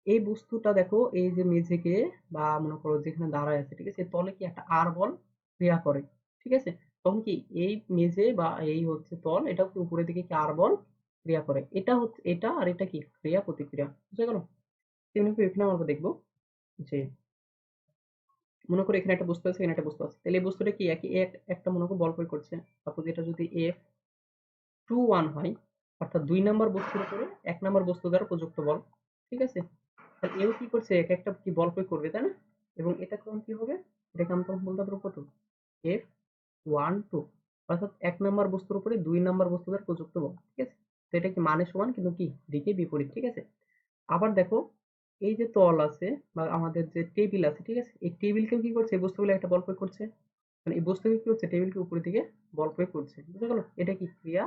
এই বস্তুটা দেখো এই যে মেঝেকে বা মনে করো যেখানে দাঁড়ায় আছে, ঠিক আছে, এর তলে কি একটা আর বল ক্রিয়া করে, ঠিক আছে। তখন কি এই মেঝে বা এই হচ্ছে তল, এটাও কি উপরের দিকে কি আর বল ক্রিয়া করে, এটা হচ্ছে এটা, আর এটা কি ক্রিয়া প্রতিক্রিয়া, বুঝা গেল। তেমনি এখানে আমরা দেখবো যে মনে করো এখানে একটা বস্তু আছে, এখানে একটা বস্তু আছে, তাহলে এই বস্তুটা কি একই একটা মনে করো বল প্রয়োগ করছে। সাপোজ এটা যদি F21 হয়, অর্থাৎ ২ নাম্বার বস্তুর উপরে ১ নাম্বার বস্তু দ্বারা প্রযুক্ত বল, ঠিক আছে। তাহলে এও কি করছে, এক একটা কি বল প্রয়োগ করবে, তাই না। এবং এটা তখন কি হবে, এটাকে আমরা তখন বলতে পারবো কত, F12, অর্থাৎ ১ নাম্বার বস্তুর উপরে ২ নাম্বার বস্তু দ্বারা প্রযুক্ত বল, ঠিক আছে। তো এটা কি মানে সমান, কিন্তু কি দিকে বিপরীত, ঠিক আছে। আবার দেখো এই যে তল আছে বা আমাদের যে টেবিল আছে, ঠিক আছে, এই টেবিলকেও কি করছে, এই বস্তুগুলো একটা বল প্রয়োগ করছে, মানে এই বস্তুকে কি করছে, টেবিলকে উপরের দিকে বল প্রয়োগ করছে, বুঝা গেল। এটা কি ক্রিয়া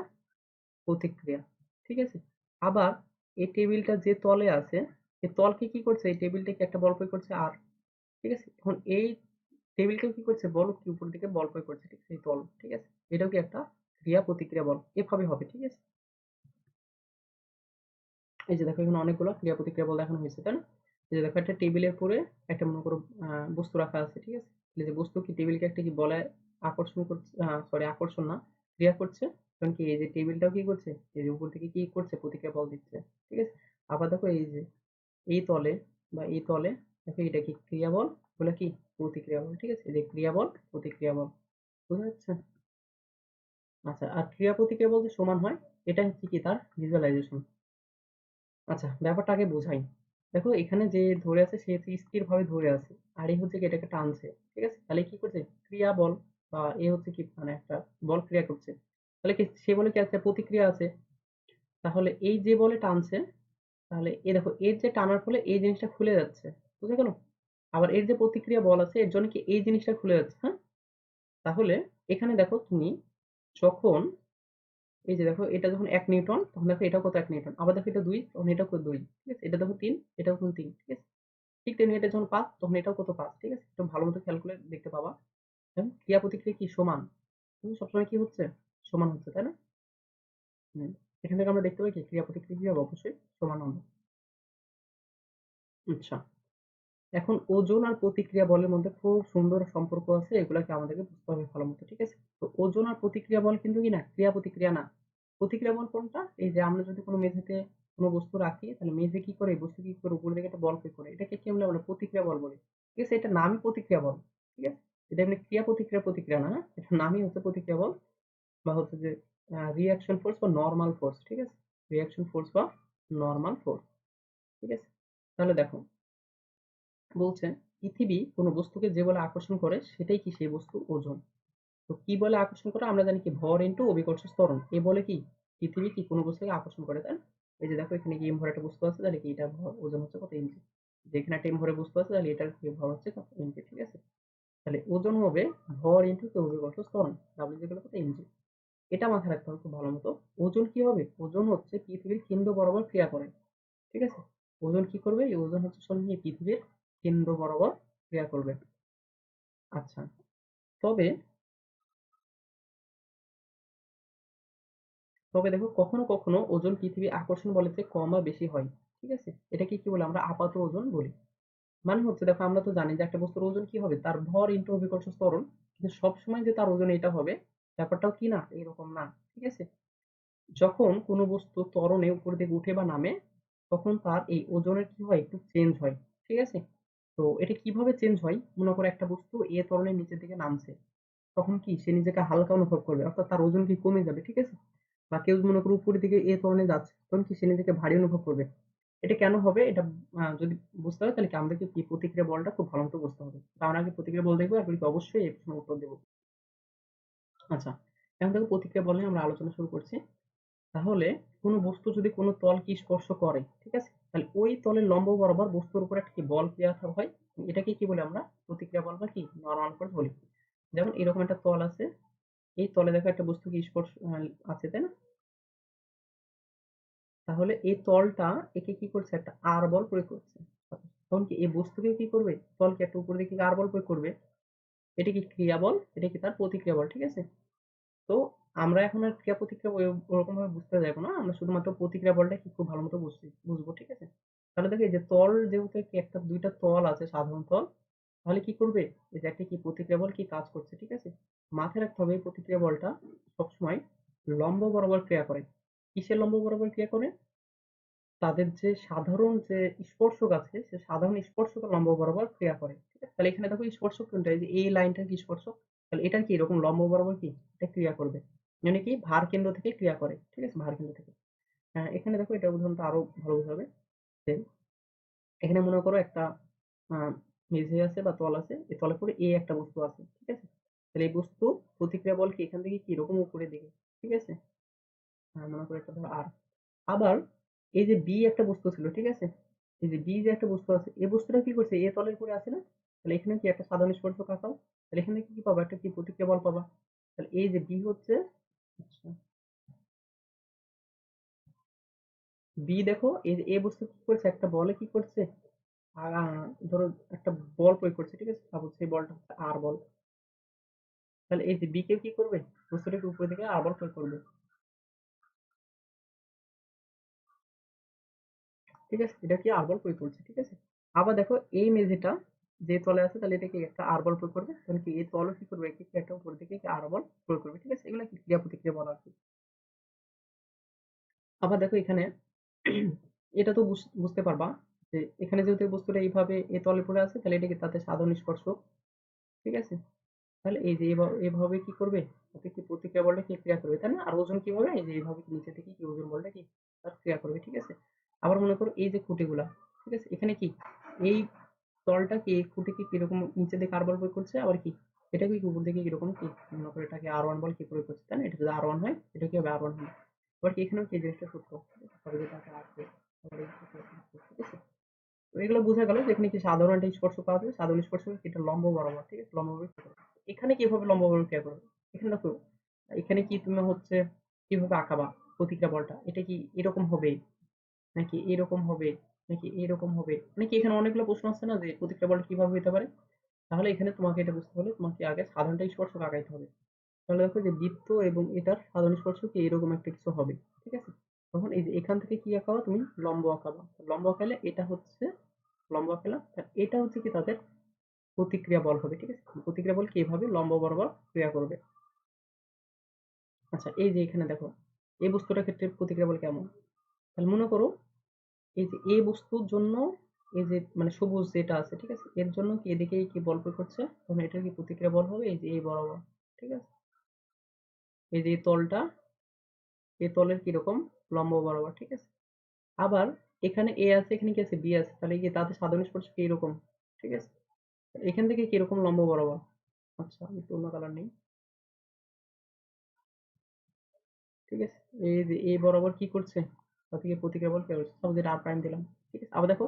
প্রতিক্রিয়া, ঠিক আছে। আবার এই টেবিলটা যে তলে আছে, এই তলকে কি করছে, এই টেবিলটাকে একটা বল প্রয়োগ করছে আর, ঠিক আছে। এখন এই টেবিলকেও কি করছে, বল কি উপরের দিকে বল প্রয়োগ করছে, ঠিক আছে, এই তল, ঠিক আছে। এটাও কি একটা ক্রিয়া প্রতিক্রিয়া বল, এভাবে হবে, ঠিক আছে। এই যে দেখো এখানে অনেকগুলো ক্রিয়া প্রতিক্রিয়া বল দেখানো হয়েছে, তাই না। এই যে দেখো একটা টেবিলের উপরে একটা মনে করো বস্তু রাখা আছে, ঠিক আছে। এই যে বস্তু কি টেবিলকে একটা কি বলে আকর্ষণ করছে, সরি আকর্ষণ না, ক্রিয়া করছে। কারণ কি এই যে টেবিলটাও কি করছে, এই যে উপর থেকে কি করছে, প্রতিক্রিয়া বল দিচ্ছে, ঠিক আছে। আবার দেখো এই যে এই তলে বা এই তলে দেখো এটা কি ক্রিয়া বল, বলে কি প্রতিক্রিয়া বল, ঠিক আছে। এই যে ক্রিয়া বল, প্রতিক্রিয়া বল, বুঝা যাচ্ছে। আচ্ছা, আর ক্রিয়া প্রতিক্রিয়া বল যে সমান হয়, এটা হচ্ছে কি তার ভিজুয়ালাইজেশন। আচ্ছা, ব্যাপারটা আগে বুঝাই। দেখো এখানে যে ধরে আছে সে হচ্ছে স্থিরভাবে ধরে আছে। আর এই হচ্ছে কি এটাকে টানছে। ঠিক আছে? তাহলে কি করছে? ক্রিয়া বল বা এ হচ্ছে কি মানে একটা বল ক্রিয়া করছে। তাহলে কি সে বলে কি একটা প্রতিক্রিয়া আছে। তাহলে এই যে বলে টানছে, তাহলে এ দেখো এর যে টানার ফলে এই জিনিসটা খুলে যাচ্ছে। বুঝা গেল? আবার এর যে প্রতিক্রিয়া বল আছে এর জন্য কি এই জিনিসটা খুলে যাচ্ছে, হ্যাঁ? তাহলে এখানে দেখো তুমি যখন এই যে দেখো এটা যখন ১ নিউটন তখন দেখো এটাও কত ১ নিউটন। আবার দেখো এটা ২ তখন এটাও কত ২। ঠিক আছে? এটা দেখো ৩ এটাও তখন ৩। ঠিক আছে? ঠিক তেমনি এটা যখন ৫ তখন এটাও কত ৫। ঠিক আছে? একটু ভালো মতো খেয়াল করলে দেখতে পাবা। এবং ক্রিয়া প্রতিক্রিয়া কি সমান। কিন্তু সবসময় কি হচ্ছে? সমান হচ্ছে, তাই না? হুম। এখান থেকে আমরা দেখতে পাই কি ক্রিয়া প্রতিক্রিয়া কি হবে? অবশ্যই সমান হবে। আচ্ছা। এখন ওজন আর প্রতিক্রিয়া বলের মধ্যে খুব সুন্দর সম্পর্ক আছে। এগুলাকে আমাদেরকে বুঝতে হবে ভালো মতো। ঠিক আছে? তো ওজন আর প্রতিক্রিয়া বল কিন্তু কি না ক্রিয়া প্রতিক্রিয়া না। প্রতিক্রিয়া বল কোনটা? এই যে আমরা যদি কোনো মেঝেতে কোনো বস্তু রাখি তাহলে মেঝে কি করে বস্তু কি করে উপর দিকে একটা বল প্রয়োগ করে। এটাকে কি আমরা বলে প্রতিক্রিয়া বল বলি। ঠিক আছে? এটার নামই প্রতিক্রিয়া বল। ঠিক আছে? এটা এমনি ক্রিয়া প্রতিক্রিয়া প্রতিক্রিয়া না, হ্যাঁ? এটার নামই হচ্ছে প্রতিক্রিয়া বল বা হচ্ছে যে রিঅ্যাকশন ফোর্স বা নরমাল ফোর্স। ঠিক আছে? রিঅ্যাকশন ফোর্স বা নরমাল ফোর্স। ঠিক আছে? তাহলে দেখো বলছে পৃথিবী কোনো বস্তুকে যে বলে আকর্ষণ করে সেটাই কি সেই বস্তু ওজন। তো কি বলে আকর্ষণ করে আমরা জানি কি ভর ইনটু অভিকর্ষ ত্বরণ। এ বলে কি পৃথিবী কি কোনো বস্তুকে আকর্ষণ করে, তাই না? এই যে দেখো এখানে কি এম ভরে একটা বস্তু আছে তাহলে কি এটা ভর ওজন হচ্ছে কত এমজি। যেখানে একটা এম ভরে বস্তু আছে তাহলে এটার কি ভর হচ্ছে কত এমজি, ঠিক আছে? তাহলে ওজন হবে ভর ইনটু অভিকর্ষ ত্বরণ, ডাব্লিউ যেগুলো কত এমজি। এটা মাথায় রাখতে হবে খুব ভালো মতো। ওজন কি হবে? ওজন হচ্ছে পৃথিবীর কেন্দ্র বরাবর ক্রিয়া করে, ঠিক আছে? ওজন কি করবে? এই ওজন হচ্ছে সঙ্গে পৃথিবীর কেন্দ্র বরাবর ক্রিয়া করবে। আচ্ছা, তবে তবে দেখো কখনো কখনো ওজন পৃথিবীর আকর্ষণ বলের চেয়ে কম বা বেশি হয়, ঠিক আছে? এটাকে কি বলে আমরা আপাত ওজন বলি। মানে হচ্ছে দেখো আমরা তো জানি যে একটা বস্তুর ওজন কি হবে তার ভর ইনটু অভিকর্ষ ত্বরণ, কিন্তু সবসময় যে তার ওজন এটা হবে ব্যাপারটাও কি না এরকম না, ঠিক আছে? যখন কোনো বস্তু ত্বরণে উপর দিকে উঠে বা নামে তখন তার এই ওজনের কি হয় একটু চেঞ্জ হয়, ঠিক আছে? তো এটা কিভাবে চেঞ্জ হয়? মনে করো একটা বস্তু এ ত্বরণের নিচের দিকে নামছে, তখন কি সে নিজেকে হালকা অনুভব করবে, অর্থাৎ তার ওজন কি কমে যাবে, ঠিক আছে? বা কেউ মনে করো উপরের দিকে এ ত্বরণে যাচ্ছে তখন কি সে নিজেকে ভারী অনুভব করবে। এটা কেন হবে? এটা যদি বুঝতে হয় তাহলে কি আমাদেরকে কি প্রতিক্রিয়া বলটা খুব ভালো মতো বুঝতে হবে। তার আগে প্রতিক্রিয়া বল দেখবো এরপর কি অবশ্যই এই প্রশ্নের উত্তর দেবো। আচ্ছা, এখন থেকে প্রতিক্রিয়া বল নিয়ে আমরা আলোচনা শুরু করছি। তাহলে কোনো বস্তু যদি কোনো তলকে স্পর্শ করে, ঠিক আছে? তাহলে ওই তলের লম্ব বরাবর বস্তুর উপর একটা কি বল ক্রিয়া হয়। এটাকে কি বলে আমরা প্রতিক্রিয়া বল বা কি নরমাল ফোর্স বলি। যেমন এরকম একটা তল আছে, এই তলে দেখো একটা বস্তুকে স্পর্শ আছে, তাই না? তাহলে এই তলটা একে কি করছে একটা আর বল প্রয়োগ করছে। তখন কি এই বস্তুকে কি করবে? তলকে একটা উপর দিকে আর বল প্রয়োগ করবে। এটা কি ক্রিয়া বল, এটা কি তার প্রতিক্রিয়া বল, ঠিক আছে? তো আমরা এখন আর ক্রিয়া প্রতিক্রিয়া ওরকম ভাবে বুঝতে যাবো না, আমরা শুধুমাত্র প্রতিক্রিয়া বলটা কি খুব ভালো মতো বুঝবো, ঠিক আছে? তাহলে দেখো এই যে তল যেহেতু কি একটা দুইটা তল আছে সাধারণ তল, তাহলে কি করবে? এই যে একটা কি প্রতিক্রিয়া বল কি কাজ করছে, ঠিক আছে? মাথায় রাখতে হবে এই প্রতিক্রিয়া বলটা সবসময় লম্ব বরাবর ক্রিয়া করে। কিসের লম্ব বরাবর ক্রিয়া করে? তাদের যে সাধারণ যে স্পর্শক আছে সে সাধারণ স্পর্শকের লম্ব বরাবর ক্রিয়া করে, ঠিক আছে? তাহলে এখানে দেখো স্পর্শক কোনটা, এই যে এই লাইনটা কি স্পর্শক, তাহলে এটা কি এরকম লম্ব বরাবর কি এটা ক্রিয়া করবে, মানে কি ভার কেন্দ্র থেকে ক্রিয়া করে, ঠিক আছে? ভার কেন্দ্র থেকে। এখানে দেখো এটা উদাহরণটা আরো ভালো বোঝাবে যে এখানে মনে করো একটা আহ, মেঝে আছে বা তল আছে, এই তলের পরে এ একটা বস্তু আছে, ঠিক আছে? তাহলে এই বস্তু প্রতিক্রিয়া বল কি এখান থেকে কি এরকম উপরের দিকে, ঠিক আছে? মনে করো এটা ধরো আর। আবার এই যে বি একটা বস্তু ছিল, ঠিক আছে? এই যে বি যে একটা বস্তু আছে এই বস্তুটা কি করছে এ তলের উপরে আছে না? তাহলে এখানে কি একটা সাধারণ স্পর্শক আঁকাও, তাহলে এখানে কি পাবা একটা কি প্রতিক্রিয়া বল পাবা। তাহলে এই যে বি হচ্ছে, আচ্ছা, বি দেখো এই যে এ বস্তু কি করছে একটা বলে কি করছে ধরো একটা বল প্রয়োগ করছে, ঠিক আছে? সাপোজ সেই বলটা হচ্ছে আর বল। তাহলে এই যে বি কে কি করবে? বস্তুটাকে উপরে দিকে আর বল প্রয়োগ করবে, ঠিক আছে? এটা কি আর বল প্রয়োগ করছে, ঠিক আছে? আবার দেখো এই মেঝেটা যে তলে আছে তাহলে এটা কি একটা আর বল প্রয়োগ করবে, তখন কি এই তলও কি করবে কি একটা উপর দিকে কি আর বল প্রয়োগ করবে, ঠিক আছে? এগুলো কি ক্রিয়া প্রতিক্রিয়া বলা আছে। আবার দেখো এখানে এটা তো বুঝতে পারবা যে এখানে যেহেতু এই বস্তুটা এইভাবে এ তলে পড়ে আছে তাহলে এটা কি তাতে সাধারণ স্পর্শক, ঠিক আছে? তাহলে এই যে এভাবে কি করবে তাতে কি প্রতিক্রিয়া বলটা কি ক্রিয়া করবে, তাই না? আর ওজন কি হবে? এই যে এইভাবে কি নিচে থেকে কি ওজন বলটা কি তার ক্রিয়া করবে, ঠিক আছে? আবার মনে করো এই যে খুঁটিগুলা, ঠিক আছে? এখানে কি এই তলটা কি এই খুঁটি কি কিরকম নিচে দিকে আর বল প্রয়োগ করছে, আবার কি এটা কি উপর দিকে কিরকম কি মনে করো এটাকে আর ওয়ান বল কি প্রয়োগ করছে, তাই না? এটা যদি আর ওয়ান হয় এটা কি হবে আর ওয়ান হবে। এবার কি এখানেও কি এই জিনিসটা সূত্র, ঠিক আছে? তবে যদি তাকে আর দিয়ে, তাহলে এই সূত্র সূত্র, ঠিক আছে? তো এগুলো বোঝা গেল যে এখানে কি সাধারণ একটা স্পর্শ পাওয়া যাবে, সাধারণ স্পর্শ এটা লম্ব বরাবর, ঠিক আছে? লম্ব বরাবর ক্রিয়া করবে। এখানে কিভাবে লম্ব বরাবর ক্রিয়া করবে? এখানে দেখো এখানে কি তুমি হচ্ছে কিভাবে আঁকাবা প্রতিক্রিয়া বলটা, এটা কি এরকম হবে নাকি এরকম হবে নাকি এরকম হবে, নাকি এখানে অনেকগুলো প্রশ্ন আছে না যে প্রতিক্রিয়া বলটা কিভাবে হতে পারে। তাহলে এখানে তোমাকে এটা বুঝতে হলে তোমাকে আগে সাধারণটা স্পর্শক আঁকাইতে হবে। তাহলে দেখো যে বৃত্ত এবং এটার সাধারণ স্পর্শক এরকম একটা কিছু হবে, ঠিক আছে? তখন এই যে এখান থেকে কি আঁকাবা তুমি লম্ব আঁকাবা, লম্ব আঁকালে এটা হচ্ছে লম্ব আঁকালাম, এটা হচ্ছে কি তাদের প্রতিক্রিয়া বল হবে, ঠিক আছে? প্রতিক্রিয়া বল কি এভাবে লম্ব বরাবর ক্রিয়া করবে। আচ্ছা, এই যে এখানে দেখো এই বস্তুটার ক্ষেত্রে প্রতিক্রিয়া বল কেমন। তাহলে মনে করো এই যে এই বস্তুর জন্য এই যে মানে সবুজ যেটা আছে, ঠিক আছে? এর জন্য কি এদিকে কি বল প্রয়োগ করছে, তখন এটার কি প্রতিক্রিয়া বল হবে এই যে এই বরাবর, ঠিক আছে? এই যে এই তলটা এই তলের কিরকম লম্ব বরাবর, ঠিক আছে? আবার এখানে এ আছে, এখানে কি আছে, বি আছে, তাহলে কি তাদের সাধারণ স্পর্শ কি এরকম? ঠিক আছে, এখান থেকে কিরকম লম্ব বরাবর? আচ্ছা, আমি একটু অন্য কালার নেই। ঠিক আছে, এই যে এ বরাবর কি করছে, তা থেকে প্রতিক্রিয়া বল কি করছে, সাপোজ এটা আর প্রাইম দিলাম। ঠিক আছে, আবার দেখো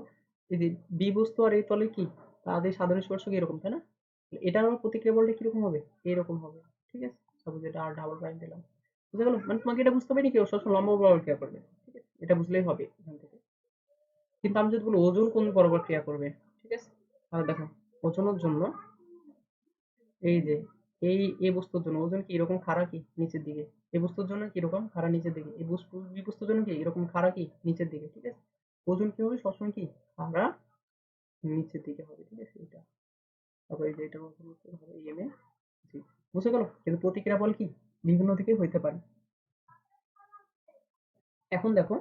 এই যে বি বস্তু আর এই তলে কি তাদের সাধারণ স্পর্শক এরকম, তাই না? এটার আবার প্রতিক্রিয়া বলটা কিরকম হবে, এরকম হবে। ঠিক আছে, সাপোজ এটা আর ডাবল প্রাইম দিলাম। বুঝা গেল? মানে তোমাকে এটা বুঝতে হবে না, কেউ সবসময় লম্ব বরাবর ক্রিয়া করবে। ঠিক আছে, এটা বুঝলেই হবে এখান থেকে। কিন্তু আমি যদি বলি ওজন কোন বরাবর ক্রিয়া করবে, ঠিক আছে, তাহলে দেখো ওজনের জন্য এই যে এই এ বস্তুর জন্য ওজন কি এরকম খাড়া কি নিচের দিকে, এই বস্তুর জন্য কি এরকম খাড়া নিচের দিকে, এই বস্তু বি বস্তুর জন্য কি এরকম খাড়া কি নিচের দিকে। ঠিক আছে, ওজন কি হবে সবসময় কি খাড়া নিচের দিকে হবে। ঠিক আছে, এটা তারপর এই যে এটা ওজন হবে এম এ জি। বুঝে গেল? কিন্তু প্রতিক্রিয়া বল কি বিভিন্ন দিকে হইতে পারে। এখন দেখো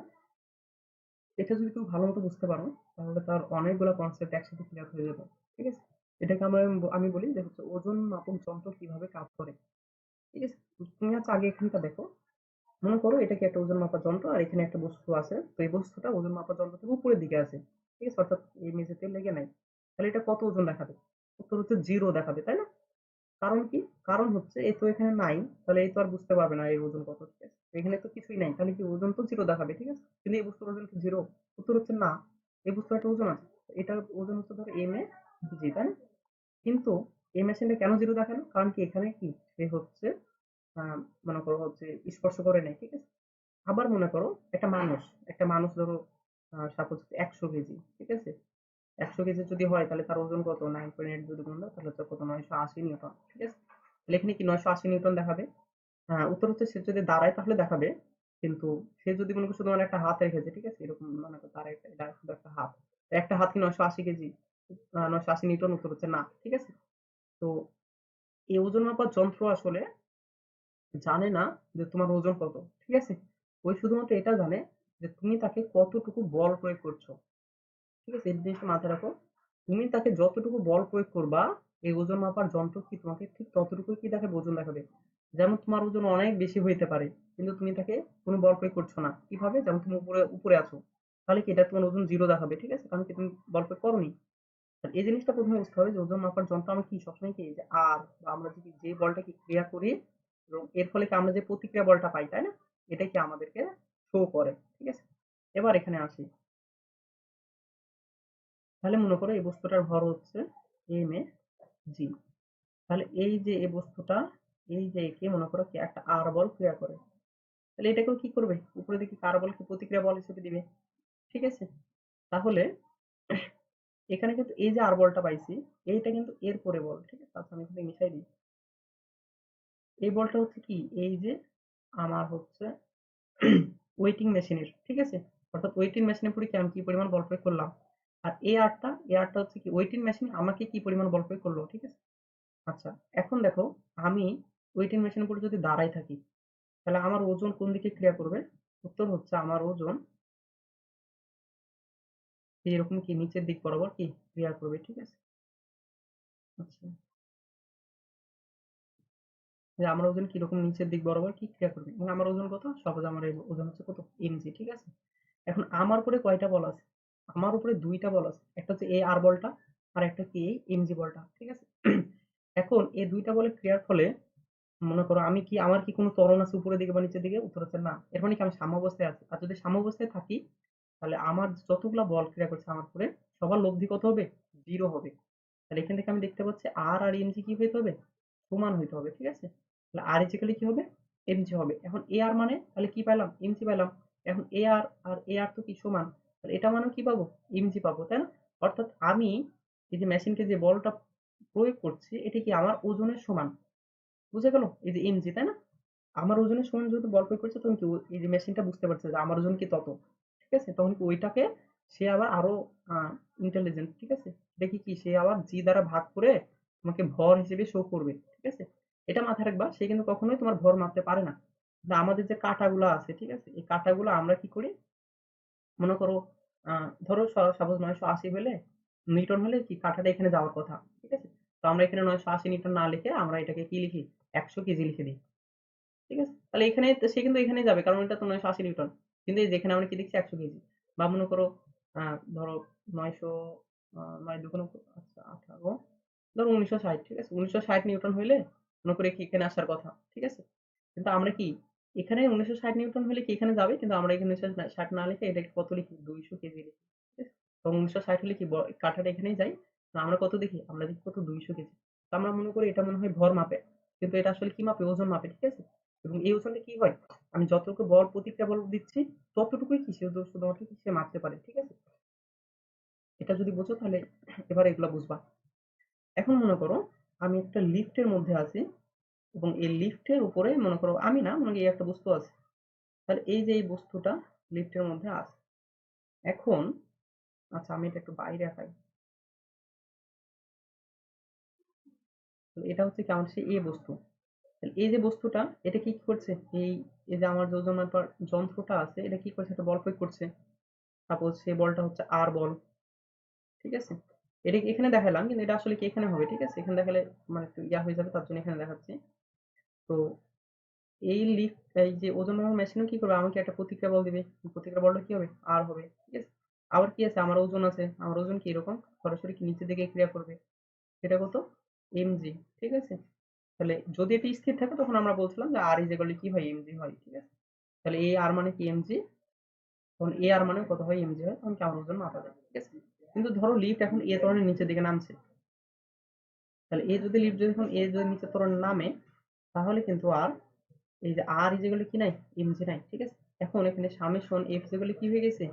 এটা যদি কেউ ভালো মতো বুঝতে পারো তাহলে তার অনেকগুলো কনসেপ্ট একসাথে ক্লিয়ার হয়ে যাবে। ঠিক আছে, এটাকে আমি বলি যে হচ্ছে ওজন মাপক যন্ত্র কিভাবে কাজ করে। ঠিক আছে, তুমি হচ্ছে আগে এখানটা দেখো, মনে করো এটা কি একটা ওজন মাপার যন্ত্র আর এখানে একটা বস্তু আছে, তো এই বস্তুটা ওজন মাপার যন্ত্র থেকে উপরের দিকে আছে। ঠিক আছে, অর্থাৎ এই মেঝে তেল লেগে নাই, তাহলে এটা কত ওজন দেখাবে? উত্তর হচ্ছে জিরো দেখাবে, তাই না? কারণ কি? কারণ হচ্ছে এই তো এখানে নাই, তাহলে এই তো আর বুঝতে পারবে না এর ওজন কত। ঠিক আছে, এখানে তো কিছুই নাই, তাহলে কি ওজন তো জিরো দেখাবে। ঠিক আছে, কিন্তু এই বস্তুর ওজন কি জিরো? উত্তর হচ্ছে না, এই বস্তুর একটা ওজন আছে, এটার ওজন হচ্ছে ধরো এম এ জি, তাই না? কিন্তু এই মেশিনটা কেন জিরো দেখালো? কারণ কি এখানে কি সে হচ্ছে আহ, মনে করো হচ্ছে স্পর্শ করে নাই। ঠিক আছে, আবার মনে করো একটা মানুষ ধরো সাপোজ 100 কেজি। ঠিক আছে, 100 কেজি যদি হয় তাহলে তার ওজন কত, 9.8 যদি গুণ দাও তাহলে হচ্ছে কত, 980 নিউটন। ঠিক আছে, তাহলে এখানে কি 980 নিউটন দেখাবে? উত্তর হচ্ছে সে যদি দাঁড়ায় তাহলে দেখাবে, কিন্তু সে যদি মনে করো শুধু মানে একটা হাত রেখেছে, ঠিক আছে, এরকম মনে করো তার একটা এটা শুধু একটা হাত, তো একটা হাত কি 980 কেজি, 980 নিউটন? উত্তর হচ্ছে না। ঠিক আছে, তো এই ওজন মাপার যন্ত্র আসলে জানে না যে তোমার ওজন কত। ঠিক আছে, ওই শুধুমাত্র এটা জানে যে তুমি তাকে কতটুকু বল প্রয়োগ করছো। ঠিক আছে, এই জিনিসটা মাথায় রাখো, তুমি তাকে যতটুকু বল প্রয়োগ করবা এই ওজন মাপার যন্ত্র কি তোমাকে ঠিক ততটুকু কি দেখাবে, ওজন দেখাবে। যেমন তোমার ওজন অনেক বেশি হইতে পারে কিন্তু তুমি তাকে কোনো বল প্রয়োগ করছো না, কিভাবে? যেমন তুমি উপরে উপরে আছো, তাহলে কি এটা তোমার ওজন জিরো দেখাবে। ঠিক আছে, কারণ কি তুমি বল প্রয়োগ করোনি। আর এই জিনিসটা প্রথমে বুঝতে হবে যে ওজন মাপার যন্ত্র আমরা কি সবসময় কি যে আর বা আমরা যদি যে বলটা কি ক্রিয়া করি এবং এর ফলে কি আমরা যে প্রতিক্রিয়া বলটা পাই, তাই না, এটা কি আমাদেরকে শো করে। ঠিক আছে, এবার এখানে আসি, তাহলে মনে করো এই বস্তুটার ভর হচ্ছে এম এ জি, তাহলে এই যে এই বস্তুটা এই যে একে মনে করো কি একটা আর বল ক্রিয়া করে, তাহলে এটাকেও কি করবে, উপরে দিকে কার বলকে প্রতিক্রিয়া বল হিসেবে দিবে। ঠিক আছে, তাহলে এখানে কিন্তু এই যে আর বলটা পাইছি এইটা কিন্তু এর পরে বল। ঠিক আছে, আচ্ছা আমি এখানে মিশাই দিই, এই বলটা হচ্ছে কি এই যে আমার হচ্ছে ওয়েটিং মেশিনের। ঠিক আছে, অর্থাৎ ওয়েটিং মেশিনের পরে কি আমি কি পরিমাণ বল প্রয়োগ করলাম, আর এই আরটা হচ্ছে কি ওয়েটিং মেশিন আমাকে কি পরিমাণ বল প্রয়োগ করলো। ঠিক আছে, আচ্ছা এখন দেখো আমি ওয়েটিং মেশিনের উপরে যদি দাঁড়াই থাকি তাহলে আমার ওজন কোন দিকে ক্রিয়া করবে? উত্তর হচ্ছে আমার ওজন এরকম কি নিচের দিক বরাবর কি ক্রিয়া করবে। ঠিক আছে, আচ্ছা যে আমার ওজন কিরকম নিচের দিক বরাবর কি ক্রিয়া করবে এবং আমার ওজন কত, সপোজ আমার এই ওজন হচ্ছে কত এমজি। ঠিক আছে, এখন আমার উপরে কয়টা বল আছে? আমার উপরে দুইটা বল আছে, একটা হচ্ছে এই আর বলটা আর একটা কি এই এমজি বলটা। ঠিক আছে, এখন এই দুইটা বলের ক্রিয়ার ফলে মনে করো আমি কি আমার কি কোনো ত্বরণ আছে উপরের দিকে বা নিচের দিকে? উত্তর হচ্ছে না, এর মানে কি আমি সাম্যাবস্থায় আছি। আর যদি সাম্যাবস্থায় থাকি তাহলে আমার যতগুলা বল ক্রিয়া করছে আমার উপরে সবার লব্ধি কত হবে, জিরো হবে। তাহলে এখান থেকে আমি দেখতে পাচ্ছি আর আর এমজি কি হইতে হবে, সমান হইতে হবে। ঠিক আছে, তাহলে আর ইজিক্যালি কি হবে, এমজি হবে। এখন এ আর মানে তাহলে কি পাইলাম, এমজি পাইলাম। এখন এ আর আর এ আর তো কি সমান, তাহলে এটা মানে কি পাবো, এমজি পাবো, তাই না? অর্থাৎ আমি এই যে মেশিনকে যে বলটা প্রয়োগ করছি এটা কি আমার ওজনের সমান। বুঝে গেল? এই যে এমজি, তাই না? আমার ওজনের সমান যেহেতু বল প্রয়োগ করছে তখন কি এই যে মেশিনটা বুঝতে পারছে যে আমার ওজন কি তত। ঠিক আছে, তখন কি ওইটাকে সে আবার আরো ইন্টেলিজেন্ট। ঠিক আছে, দেখি কি সে আবার জি দ্বারা ভাগ করে তোমাকে ভর হিসেবে শো করবে। ঠিক আছে, এটা মাথায় রাখবা, সে কিন্তু কখনোই তোমার ভর মাপতে পারে না। কিন্তু আমাদের যে কাঁটাগুলো আছে, ঠিক আছে, এই কাঁটাগুলো আমরা কি করি, মনে করো ধরো সাপোজ 980 হলে নিউটন হলে কি কাঁটাটা এখানে যাওয়ার কথা। ঠিক আছে, তো আমরা এখানে 980 নিউটন না লিখে আমরা এটাকে কি লিখি, 100 কেজি লিখে দিই। ঠিক আছে, তাহলে এখানে সে কিন্তু এখানেই যাবে কারণ এটা তো 980 নিউটন, কিন্তু এই যেখানে আমরা কি দেখছি 100 কেজি। বা মনে করো ধরো 900 9 দুগুণ আচ্ছা 18 ধরো 1960, ঠিক আছে, 1960 নিউটন হইলে মনে করে কি এখানে আসার কথা, ঠিক আছে। কিন্তু আমরা কি এখানে 1960 নিউটন হলে কি এখানে যাবে, কিন্তু আমরা এখানে 1960 না লিখে এটা কত লিখি, 200 কেজি লিখি, ঠিক আছে। তো 1960 হলে কি কাঠাটা এখানেই যায়, না আমরা কত দেখি, আমরা দেখি কত 200 কেজি। তো আমরা মনে করি এটা মনে হয় ভর মাপে, কিন্তু এটা আসলে কি মাপে, ওজন মাপে, ঠিক আছে। এবং এই ওজনটা কি হয়, আমি যতটুকু বল প্রতিক্রিয়া বল দিচ্ছি ততটুকুই কি সে শুধুমাত্র কি সে মাপতে পারে, ঠিক আছে। এটা যদি বোঝো তাহলে এবার এগুলা বুঝবা। এখন মনে করো আমি একটা লিফটের মধ্যে আছি এবং এই লিফটের উপরে মনে করো আমি না, মনে করো এই একটা বস্তু আছে, তাহলে এই যে এই বস্তুটা লিফটের মধ্যে আছে। এখন আচ্ছা আমি এটা একটু বাইরে আঁকাই। তাহলে এটা হচ্ছে কি আমার সেই এ বস্তু। তাহলে এই যে বস্তুটা এটা কি করছে, এই এই যে আমার যে ওজন মাপার যন্ত্রটা আছে এটা কি করছে, একটা বল প্রয়োগ করছে। সাপোজ সেই বলটা হচ্ছে আর বল, ঠিক আছে। এটা এখানে দেখালাম কিন্তু এটা আসলে কি এখানে হবে, ঠিক আছে। এখানে দেখালে মানে একটু ইয়া হয়ে যাবে, তার জন্য এখানে দেখাচ্ছি। তো এই লিফট এই যে ওজন মাপার মেশিনও কি করবে, আমাকে একটা প্রতিক্রিয়া বল দিবে, প্রতিক্রিয়া বলটা কি হবে, আর হবে, ঠিক আছে। আবার কি আছে, আমার ওজন আছে, আমার ওজন কি এরকম সরাসরি কি নিচের দিকে ক্রিয়া করবে, সেটা কত, এমজি, ঠিক আছে। তাহলে যদি এটি স্থির থাকে তখন আমরা বলছিলাম যে আর ইজ ইকুয়াল টু কি হয়, এমজি হয়, ঠিক আছে। তাহলে এই আর মানে কি এমজি, তখন এ আর মানে কত হয়, এমজি হয়, তখন কি আমার ওজন মাপা যায়, ঠিক আছে। কিন্তু ধরো লিফট এখন এ ত্বরণের নিচের দিকে নামছে, তাহলে এ যদি লিফট যদি এখন এ যদি নিচের ত্বরণে নামে তাহলে কিন্তু আর এই যে আর ইজ ইকুয়াল টু কি নাই, এমজি নাই, ঠিক আছে। এখন এখানে summation F is equal two কি হয়ে গেছে,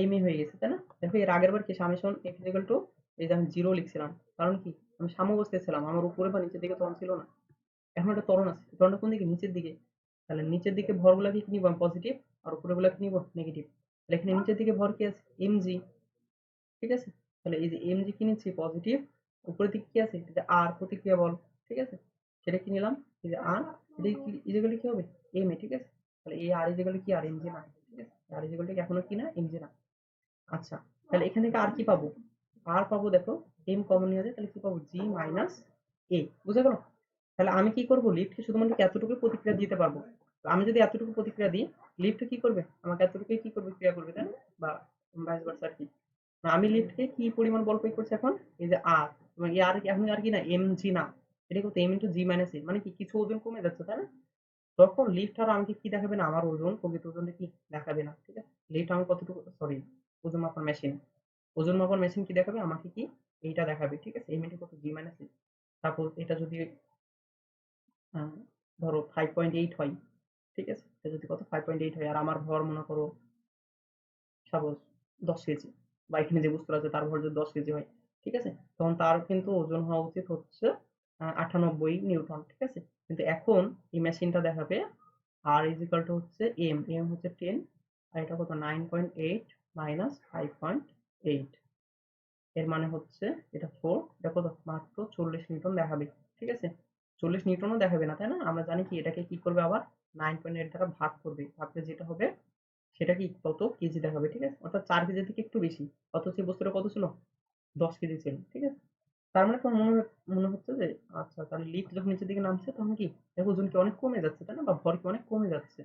এম এ হয়ে গেছে, তাই না। দেখো এর আগের বার কি summation F is equal two এই যে আমি জিরো লিখছিলাম, কারণ কি আমি সাম্যাবস্থায় ছিলাম, আমার উপরে বা নিচের দিকে ত্বরণ ছিল না। এখন একটা ত্বরণ আছে, ত্বরণটা কোন দিকে, নিচের দিকে। তাহলে নিচের দিকে ভরগুলাকে কি নিব, পজিটিভ, আর উপরের গুলাকে নিব নেগেটিভ। তাহলে এখানে নিচের দিকে ভর কি আছে, এমজি, ঠিক আছে। তাহলে এই যে এমজি কি নিচ্ছি পজিটিভ, উপরের দিকে কি আছে, এই যে আর প্রতিক্রিয়া বল, ঠিক আছে। সেটা কি নিলাম, এই যে আর, এটা কি ইজিক্যালি কি হবে, এম এ, ঠিক আছে। তাহলে এই আর ইজিক্যালি কি, আর এমজি না, ঠিক আছে। আর ইজিক্যালি এখনো কি না, এমজি না। আচ্ছা, তাহলে এখান থেকে আর কি পাবো, আর পাবো দেখো এম কমন নিয়ে যায়, তাহলে কি পাবো, জি মাইনাস এ, বুঝা গেল। তাহলে আমি কি করব, লিফটকে শুধুমাত্র এতটুকু প্রতিক্রিয়া দিতে পারবো। তো আমি যদি এতটুকু প্রতিক্রিয়া দিই, লিফট কি করবে, আমাকে এতটুকুই কি করবে, ক্রিয়া করবে, তাই না, বা ভাইস ভার্সা আর কি। না, আমি লিফটকে কি পরিমাণ বল প্রয়োগ করছি এখন, এই যে আর, এবং এই আর এখন আর কি না, এম জি না, এটা কত, এম ইন্টু জি মাইনাস এ, মানে কি কিছু ওজন কমে যাচ্ছে, তাই না। তখন লিফট আর আমাকে কি দেখাবে না, আমার ওজন প্রকৃত ওজনটা কি দেখাবে না, ঠিক আছে। লিফট আমার কতটুকু, সরি, ওজন মাপার মেশিন, ওজন মাপার মেশিন কি দেখাবে আমাকে, কি এইটা দেখাবে, ঠিক আছে। এম ইন্টু কত, জি মাইনাস এ। সাপোজ এটা যদি আহ, ধরো 5.8 হয়, ঠিক আছে। এটা যদি কত 5.8 হয় আর আমার ভর মনে করো সাপোজ 10 কেজি, বা এখানে যে বস্তুটা আছে তার ভর যদি 10 কেজি হয়, ঠিক আছে, তখন তার কিন্তু ওজন হওয়া উচিত হচ্ছে 98 নিউটন, ঠিক আছে। কিন্তু এখন এই মেশিনটা দেখাবে আর ইজ ইকাল টু হচ্ছে এম, এম হচ্ছে 10, আর এটা কত 9.8 মাইনাস 5.8, এর মানে হচ্ছে এটা 4, এটা কত মাত্র 40 নিউটন দেখাবে, ঠিক আছে। 40 নিউটনও দেখাবে না, তাই না। আমরা জানি কি এটাকে কি করবে, আবার 9.8 দ্বারা ভাগ করবে, ভাগলে যেটা হবে সেটা কি তত কেজি দেখাবে, ঠিক আছে। অর্থাৎ 4 কেজি থেকে একটু বেশি, অথচ এই বস্তুটা কত ছিল, 10 কেজি ছিল, ঠিক আছে। তার মানে তোমার মনে হচ্ছে যে আচ্ছা তাহলে লিফট যখন নিচের দিকে নামছে তখন কি দেখো ওজন কি অনেক কমে যাচ্ছে, তাই না, বা ভর কি অনেক কমে যাচ্ছে,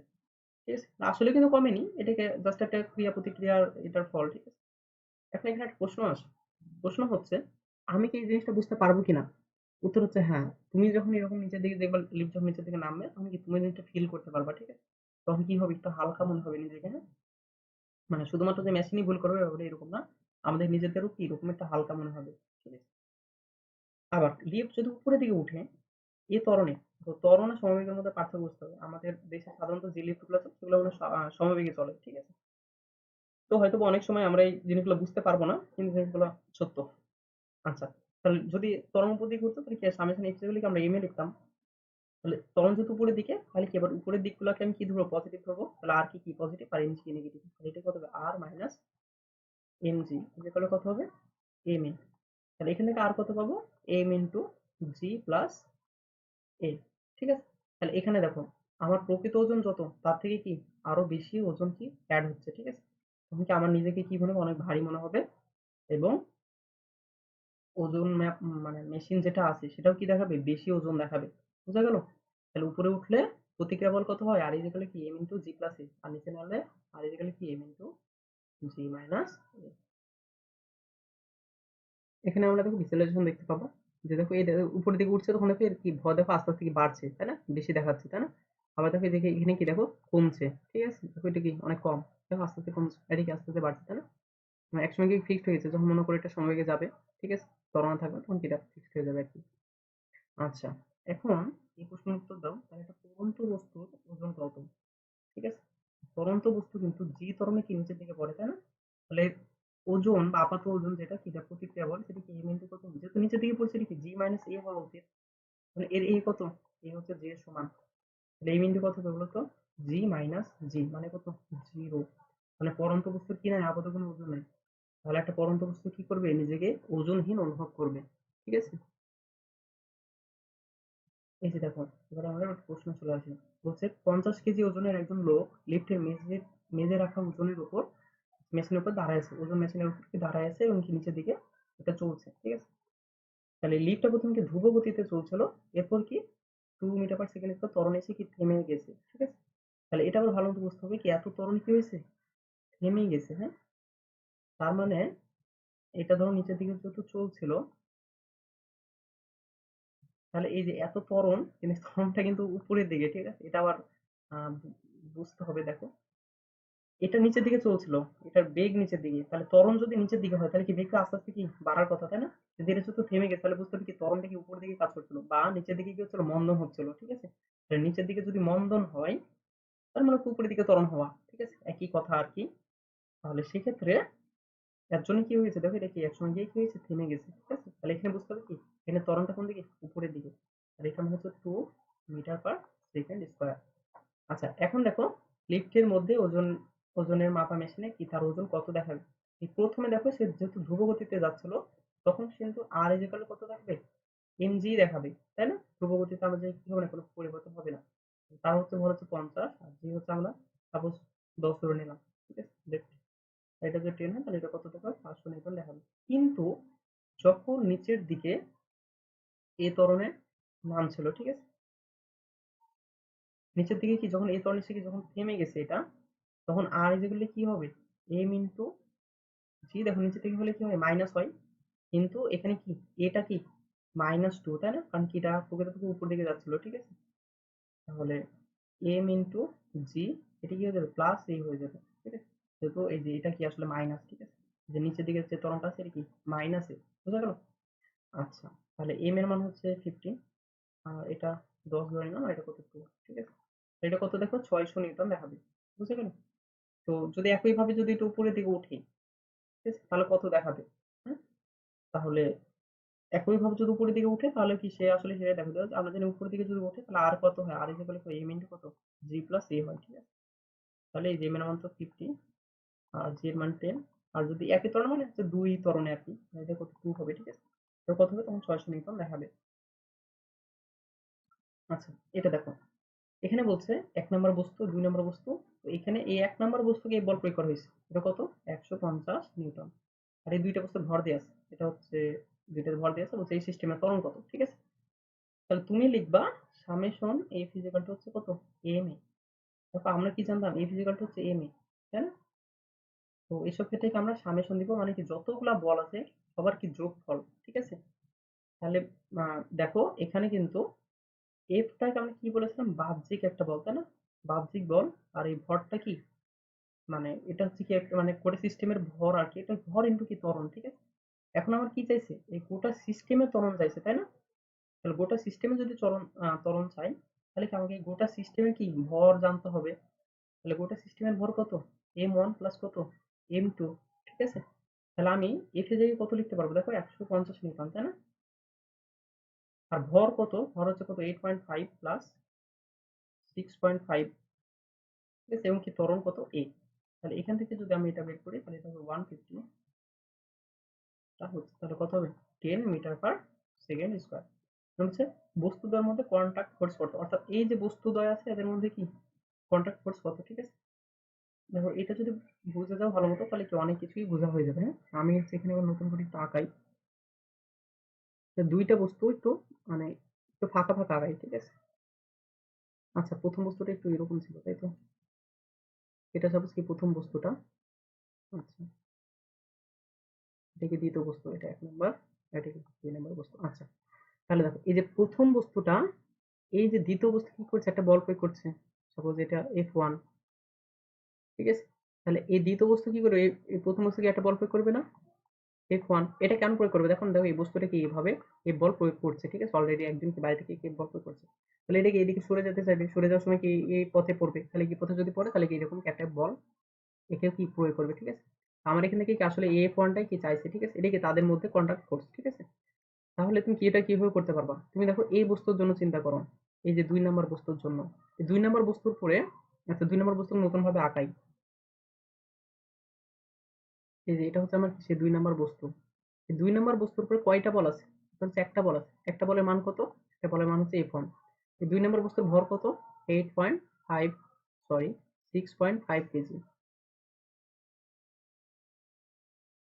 ঠিক আছে। আসলে কিন্তু কমেনি, এটাকে জাস্ট একটা ক্রিয়া প্রতিক্রিয়ার এটার ফল, ঠিক আছে। এখন এখানে একটা প্রশ্ন আসে, প্রশ্ন হচ্ছে আমি কি এই জিনিসটা বুঝতে পারবো কিনা। উত্তর হচ্ছে হ্যাঁ, তুমি যখন এরকম নিচের দিকে দেখবা, লিফট যখন নিচের দিকে নামবে তখন কি তুমি জিনিসটা ফিল করতে পারবা, ঠিক আছে। তখন কি হবে, একটু হালকা মনে হবে নিজেকে, হ্যাঁ। মানে শুধুমাত্র যে মেশিনই ভুল করবে ব্যাপারটা এরকম না, আমাদের নিজেদেরও কি এরকম একটা হালকা মনে হবে, ঠিক আছে। আবার লিফট যদি উপরের দিকে উঠে এ ত্বরণে, তো ত্বরণ আর সমবেগের মধ্যে পার্থক্য বুঝতে হবে। আমাদের দেশে সাধারণত যে লিফটগুলো আছে সেগুলো হলো সমবেগে চলে, ঠিক আছে। তো হয়তো বা অনেক সময় আমরা এই জিনিসগুলো বুঝতে পারবো না, কিন্তু জিনিসগুলো সত্য। আচ্ছা, তাহলে যদি ত্বরণ উপর দিকে উঠতো তাহলে কি সামেশন এক্স গুলিকে আমরা এম এ লিখতাম। তাহলে ত্বরণ যেহেতু উপরের দিকে তাহলে কি এবার উপরের দিকগুলোকে আমি কি ধরবো, পজিটিভ ধরবো। তাহলে আর কি কি পজিটিভ আর এম কি নেগেটিভ, তাহলে এটা কত হবে, আর মাইনাস এম জি, যেগুলো কত হবে, এম এ। তাহলে এখান থেকে আর কত পাবো, এম ইন্টু জি প্লাস এ, ঠিক আছে। তাহলে এখানে দেখো আমার প্রকৃত ওজন যত তার থেকে কি আরো বেশি ওজন কি অ্যাড হচ্ছে, ঠিক আছে। তখন কি আমার নিজেকে কি মনে হবে, অনেক ভারী মনে হবে। এবং ওজন ম্যাপ মানে মেশিন যেটা আছে সেটাও কি দেখাবে, বেশি ওজন দেখাবে, বুঝা গেল। তাহলে উপরে উঠলে প্রতিক্রিয়া বল কত হয়, আর ইজিক্যালি কি এম ইন্টু জি প্লাস এ, আর নিচে নামলে আর ইজিক্যালি কি এম ইন্টু জি মাইনাস এ। এখানে আমরা দেখো ভিজুয়ালাইজেশন দেখতে পাবো যে দেখো এই উপরের দিকে উঠছে, তখন দেখো এর কি ভর দেখো আস্তে আস্তে কি বাড়ছে, তাই না? বেশি দেখাচ্ছে, তাই না? আবার দেখো এদিকে এখানে কি দেখো কমছে, ঠিক আছে? দেখো এটা কি অনেক কম, দেখো আস্তে আস্তে কমছে, এদিকে আস্তে আস্তে বাড়ছে, তাই না? মানে একসময় কি ফিক্সড হয়ে গেছে, যখন মনে করো এটা সমবেগে যাবে, ঠিক আছে? ত্বরণে থাকবে তখন কি এটা ফিক্সড হয়ে যাবে আর কি। আচ্ছা, এখন এই প্রশ্নের উত্তর দাও, তাহলে একটা পড়ন্ত বস্তুর ওজন কত? ঠিক আছে? পড়ন্ত বস্তু কিন্তু জি ত্বরণে কি নিচের দিকে পড়ে, তাই না? তাহলে ওজন বা আপাত ওজন যেটা কিটা প্রতিক্রিয়া বল, সেটা কি এম ইন্টু কত, যেহেতু নিচের দিকে পড়ছে, এটা কি জি মাইনাস এ হওয়া উচিত। মানে এর এ কত, এ হচ্ছে জি এর সমান, তাহলে এম ইন্টু কত হবে বলতো, জি মাইনাস জি মানে কত, জিরো। মানে পড়ন্ত বস্তুর কি নাই, আপাত কোনো ওজন নাই। তাহলে একটা পড়ন্ত বস্তু কি করবে, নিজেকে ওজনহীন অনুভব করবে, ঠিক আছে? এই যে দেখো, এবার আমাদের একটা প্রশ্ন চলে আসে, বলছে 50 কেজি ওজনের একজন লোক লিফটের মেঝে মেঝে রাখা ওজনের উপর মেশিনের উপর দাঁড়ায় আছে, ওজন মেশিনের উপর কি দাঁড়ায় আছে এবং কি নিচের দিকে এটা চলছে, ঠিক আছে? তাহলে লিফটটা প্রথম কি ধ্রুব গতিতে চলছিল, এরপর কি 2 মিটার পার সেকেন্ড ত্বরণ এসে কি থেমে গেছে, ঠিক আছে? তাহলে এটা আবার ভালো মতো বুঝতে হবে কি এত ত্বরণ কি হয়েছে, থেমে গেছে, হ্যাঁ? তার মানে এটা ধরো নিচের দিকে যেহেতু চলছিল, তাহলে এই যে এত ত্বরণ, কিন্তু ত্বরণটা কিন্তু উপরের দিকে, ঠিক আছে? এটা আবার বুঝতে হবে, দেখো এটা নিচের দিকে চলছিল, এটার বেগ নিচের দিকে, তাহলে ত্বরণ যদি নিচের দিকে হয় তাহলে কি বেগটা আস্তে আস্তে কি বাড়ার কথা, তাই না? যদি এটা শুধু থেমে গেছে তাহলে বুঝতে হবে কি ত্বরণটা কি উপরের দিকে কাজ করছিল বা নিচের দিকে কি হচ্ছিল, মন্দন হচ্ছিল, ঠিক আছে? তাহলে নিচের দিকে যদি মন্দন হয় তার মানে হচ্ছে উপরের দিকে ত্বরণ হওয়া, ঠিক আছে? একই কথা আর কি। তাহলে সেক্ষেত্রে এর জন্য কি হয়েছে, দেখো এটা কি একসঙ্গে গিয়ে কি হয়েছে, থেমে গেছে, ঠিক আছে? তাহলে এখানে বুঝতে হবে কি এখানে ত্বরণটা কোন দিকে, উপরের দিকে। আর এখানে হচ্ছে 2 মিটার পার সেকেন্ড স্কোয়ার। আচ্ছা, এখন দেখো লিফটের মধ্যে ওজনের মাপা মেশিনে কি তার ওজন কত দেখাবে। এই প্রথমে দেখো সে যেহেতু ধ্রুব গতিতে যাচ্ছিল, তখন সে কিন্তু আর ইজ ইকুয়াল কত দেখাবে, এমজি দেখাবে, তাই না? ধ্রুব গতিতে আমরা যে কি হবে না, কোনো পরিবর্তন হবে না। তার হচ্ছে ভর হচ্ছে 50, আর জি হচ্ছে আমরা সাপোজ 10 ধরে নিলাম, ঠিক আছে? লিফট এটা যদি 10 হয় তাহলে এটা কত দেখাবে, 500 নিউটন দেখাবে। কিন্তু যখন নিচের দিকে এ ত্বরণের মান ছিল, ঠিক আছে? নিচের দিকে কি যখন এই ত্বরণ এসে কি যখন থেমে গেছে এটা, তখন আর ইজ ইকুয়াল কি হবে, এম ইন্টু জি। দেখো নিচে থেকে হলে কি হয়, মাইনাস হয়, কিন্তু এখানে কি এটা কি -2, তাই না? কারণ কি এটা প্রকৃতপক্ষে উপর দিকে যাচ্ছিল, ঠিক আছে? তাহলে এম ইন্টু জি, এটা কি হয়ে যাবে, প্লাস এই হয়ে যাবে, ঠিক আছে? যেহেতু এই যে এটা কি আসলে মাইনাস, ঠিক আছে? যে নিচের দিকে যে ত্বরণটা আছে এটা কি মাইনাসে, বুঝা গেল? আচ্ছা, তাহলে এম এর মান হচ্ছে 15, আর এটা 10 ধরে নিলাম, আর এটা কত 2, ঠিক আছে? এটা কত দেখো, 600 নিউটন দেখাবে, বুঝা গেল? তো যদি একইভাবে যদি এটা উপরের দিকে উঠে, ঠিক আছে, তাহলে কত দেখাবে, হ্যাঁ? তাহলে একইভাবে যদি উপরের দিকে উঠে তাহলে কি সে আসলে সেটা দেখা যায়, আমরা জানি উপরের দিকে যদি ওঠে তাহলে আর কত হয়, R is equal to M into কত, জি প্লাস এ হয়, ঠিক আছে? তাহলে এই যে এম এর মান তো 50, আর জি এর মান 10, আর যদি একই ত্বরণ মানে হচ্ছে দুই ত্বরণে আর কি, এটা কত 2 হবে, ঠিক আছে? তো কত হবে তখন 600 নিউটন দেখাবে। আচ্ছা, এটা দেখো এখানে বলছে 1 নম্বর বস্তু, 2 নম্বর বস্তু। তো এখানে এই 1 নম্বর বস্তুকে এই বল প্রয়োগ করা হয়েছে, এটা কত, 150 নিউটন। আর এই দুইটা বস্তু ভর দিয়ে আছে, এটা হচ্ছে দুইটা ভর দিয়ে আছে, বলছে এই সিস্টেমের ত্বরণ কত, ঠিক আছে? তাহলে তুমি লিখবা সামেশন এ ফিজিক্যাল হচ্ছে কত, এম এ। দেখো আমরা কি জানতাম, এ ফিজিক্যাল হচ্ছে এম এ, তাই না? তো এইসব ক্ষেত্রে কি আমরা সামেশন দিব, মানে কি যতগুলা বল আছে সবার কি যোগফল, ঠিক আছে? তাহলে দেখো এখানে কিন্তু এফটাকে আমরা কি বলেছিলাম, বাহ্যিক একটা বল, তাই না? বাহ্যিক বল। আর এই ভরটা কি, মানে এটা হচ্ছে কি একটা মানে গোটা সিস্টেমের ভর আর কি, এটা ভর ইন্টু কি ত্বরণ, ঠিক আছে? এখন আমার কি চাইছে, এই গোটা সিস্টেমের ত্বরণ চাইছে, তাই না? তাহলে গোটা সিস্টেমে যদি ত্বরণ চাই, তাহলে কি আমাকে গোটা সিস্টেমে কি ভর জানতে হবে। তাহলে গোটা সিস্টেমের ভর কত, m1 প্লাস কত, m2, ঠিক আছে? তাহলে আমি এফ এর জায়গায় কত লিখতে পারবো, দেখো 150 নিউটন, তাই না? আর ভর কত, ভর হচ্ছে কত, 8.5 প্লাস 6.5, ঠিক আছে? এবং কি ত্বরণ কত, a। তাহলে এখান থেকে যদি আমি এটা বের করি তাহলে এটা হবে 150, টা হচ্ছে তাহলে কত হবে, 10 মিটার পার সেকেন্ড স্কোয়ার। হচ্ছে বস্তুদ্বয়ের মধ্যে কন্টাক্ট ফোর্স কত, অর্থাৎ এই যে বস্তুদ্বয় আছে এদের মধ্যে কি কন্টাক্ট ফোর্স কত, ঠিক আছে? দেখো এটা যদি বুঝে যাও ভালো মতো তাহলে কি অনেক কিছুই বোঝা হয়ে যাবে, হ্যাঁ? আমি হচ্ছে এখানে আবার নতুন করে একটু আঁকাই, দুইটা বস্তু একটু মানে একটু ফাঁকা ফাঁকা আঁকাই, ঠিক আছে? আচ্ছা, প্রথম বস্তুটা একটু এরকম ছিল, তাই তো? এটা সাপোজ কি প্রথম বস্তুটা, আচ্ছা, এটা কি দ্বিতীয় বস্তু, এটা ১ নাম্বার, এটা কি ২ নাম্বার বস্তু। আচ্ছা, তাহলে দেখো এই যে প্রথম বস্তুটা, এই যে দ্বিতীয় বস্তু কি করছে, একটা বল প্রয়োগ করছে। সাপোজ এটা F1, ঠিক আছে? তাহলে এই দ্বিতীয় বস্তু কি করবে? এই প্রথম বস্তু কি একটা বল প্রয়োগ করবে না? F1, এটা কেন প্রয়োগ করবে? দেখো দেখো এই বস্তুটা কি এইভাবে এই বল প্রয়োগ করছে, ঠিক আছে? অলরেডি একজন কি বাইরে থেকে কি বল প্রয়োগ করছে। তাহলে এটা কি এদিকে সরে যেতে চাইবে, সরে যাওয়ার সময় কি এই পথে পড়বে, তাহলে কি পথে যদি পড়ে তাহলে কি এরকম একটা বল একেও কি প্রয়োগ করবে, ঠিক আছে? আমার এখান থেকে কি আসলে F1 টাই কি চাইছে, ঠিক আছে? এটা কি তাদের মধ্যে কন্টাক্ট ফোর্স, ঠিক আছে? তাহলে তুমি কি এটা কিভাবে করতে পারবা? তুমি দেখো এই বস্তুর জন্য চিন্তা করো, এই যে ২ নাম্বার বস্তুর জন্য। এই ২ নাম্বার বস্তুর পরে, আচ্ছা ২ নাম্বার বস্তু নতুন ভাবে আঁকাই। এই যে এটা হচ্ছে আমার সে ২ নাম্বার বস্তু। এই ২ নাম্বার বস্তুর উপরে কয়টা বল আছে? এটা হচ্ছে একটা বল আছে। একটা বলের মান কত? একটা বলের মান হচ্ছে F1। এই ২ নাম্বার বস্তুর ভর কত? 8.5, সরি 6.5 কেজি।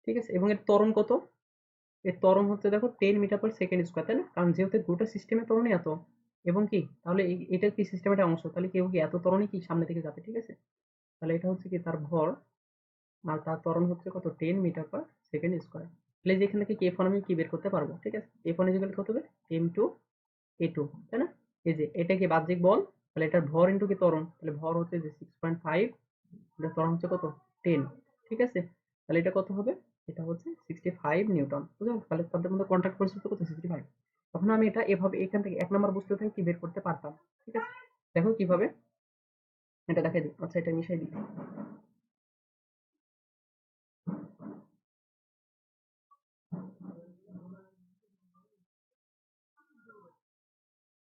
ঠিক আছে? এবং এর ত্বরণ কত? এর ত্বরণ হচ্ছে দেখো 10 মিটার পার সেকেন্ড স্কয়ার, তাই না? কারণ যেহেতু গোটা সিস্টেমের ত্বরণই এত, এবং কি তাহলে এটা কি সিস্টেমের একটা অংশ, তাহলে কেউ কি এত ত্বরণই কি সামনে থেকে যাবে, ঠিক আছে? তাহলে এটা হচ্ছে কি তার ভর, আর তার ত্বরণ হচ্ছে কত, 10 মিটার পার সেকেন্ড স্কয়ার। তাহলে যে এখান থেকে F1 আমি কি বের করতে পারবো, ঠিক আছে? F1 ইকুয়াল কত হবে? m2 a2, তাই না? এই যে এটা কি বাহ্যিক বল, তাহলে এটার ভর ইন্টু কি ত্বরণ, তাহলে ভর হচ্ছে যে 6.5, এটা ত্বরণ হচ্ছে কত, 10, ঠিক আছে? তাহলে এটা কত হবে? এটা হচ্ছে 65 নিউটন, বুঝলে? তাহলে তাদের মধ্যে কন্ট্যাক্ট ফোর্স হচ্ছে কত, 65। তখন আমি এটা এভাবে এখান থেকে 1 নম্বর বস্তু থেকে কি বের করতে পারতাম, ঠিক আছে? দেখো কিভাবে, এটা দেখাই দিই। আচ্ছা এটা মিশাই দিই।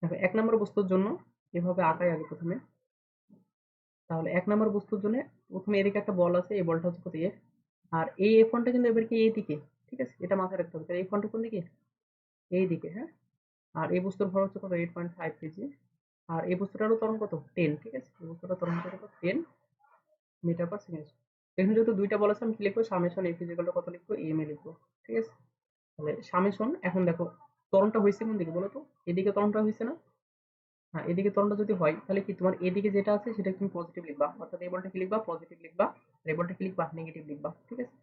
দেখো 1 নম্বর বস্তুর জন্য এভাবে আঁকাই আগে প্রথমে। তাহলে 1 নম্বর বস্তুর জন্য প্রথমে এদিকে একটা বল আছে, এই বলটা হচ্ছে কত, এফ। আর এই এফ ওয়ানটা কিন্তু এবার কি এইদিকে, ঠিক আছে? এটা মাথায় রাখতে হবে। তাহলে এফ ওয়ানটা কোন দিকে, এই দিকে, হ্যাঁ। আর এই বস্তুর ভর হচ্ছে কত, 8.5 কেজি। আর এই বস্তুটারও ত্বরণ কত, 10, ঠিক আছে? এই বস্তুটার ত্বরণ হচ্ছে কত, 10 মিটার পার সেকেন্ড। এখানে যেহেতু দুইটা বল আছে, আমি কি লিখবো, summation F is equal to কত লিখবো, এম এ লিখবো, ঠিক আছে? তাহলে সামেশন, এখন দেখো ত্বরণটা হয়েছে কোন দিকে বলো তো, এদিকে ত্বরণটা হয়েছে না? হ্যাঁ, এদিকে ত্বরণটা যদি হয় তাহলে কি তোমার এদিকে যেটা আছে সেটা তুমি পজিটিভ লিখবা, অর্থাৎ এই বলটা কি লিখবা, পজিটিভ লিখবা। আর এই বলটা কি লিখবা, নেগেটিভ লিখবা, ঠিক আছে?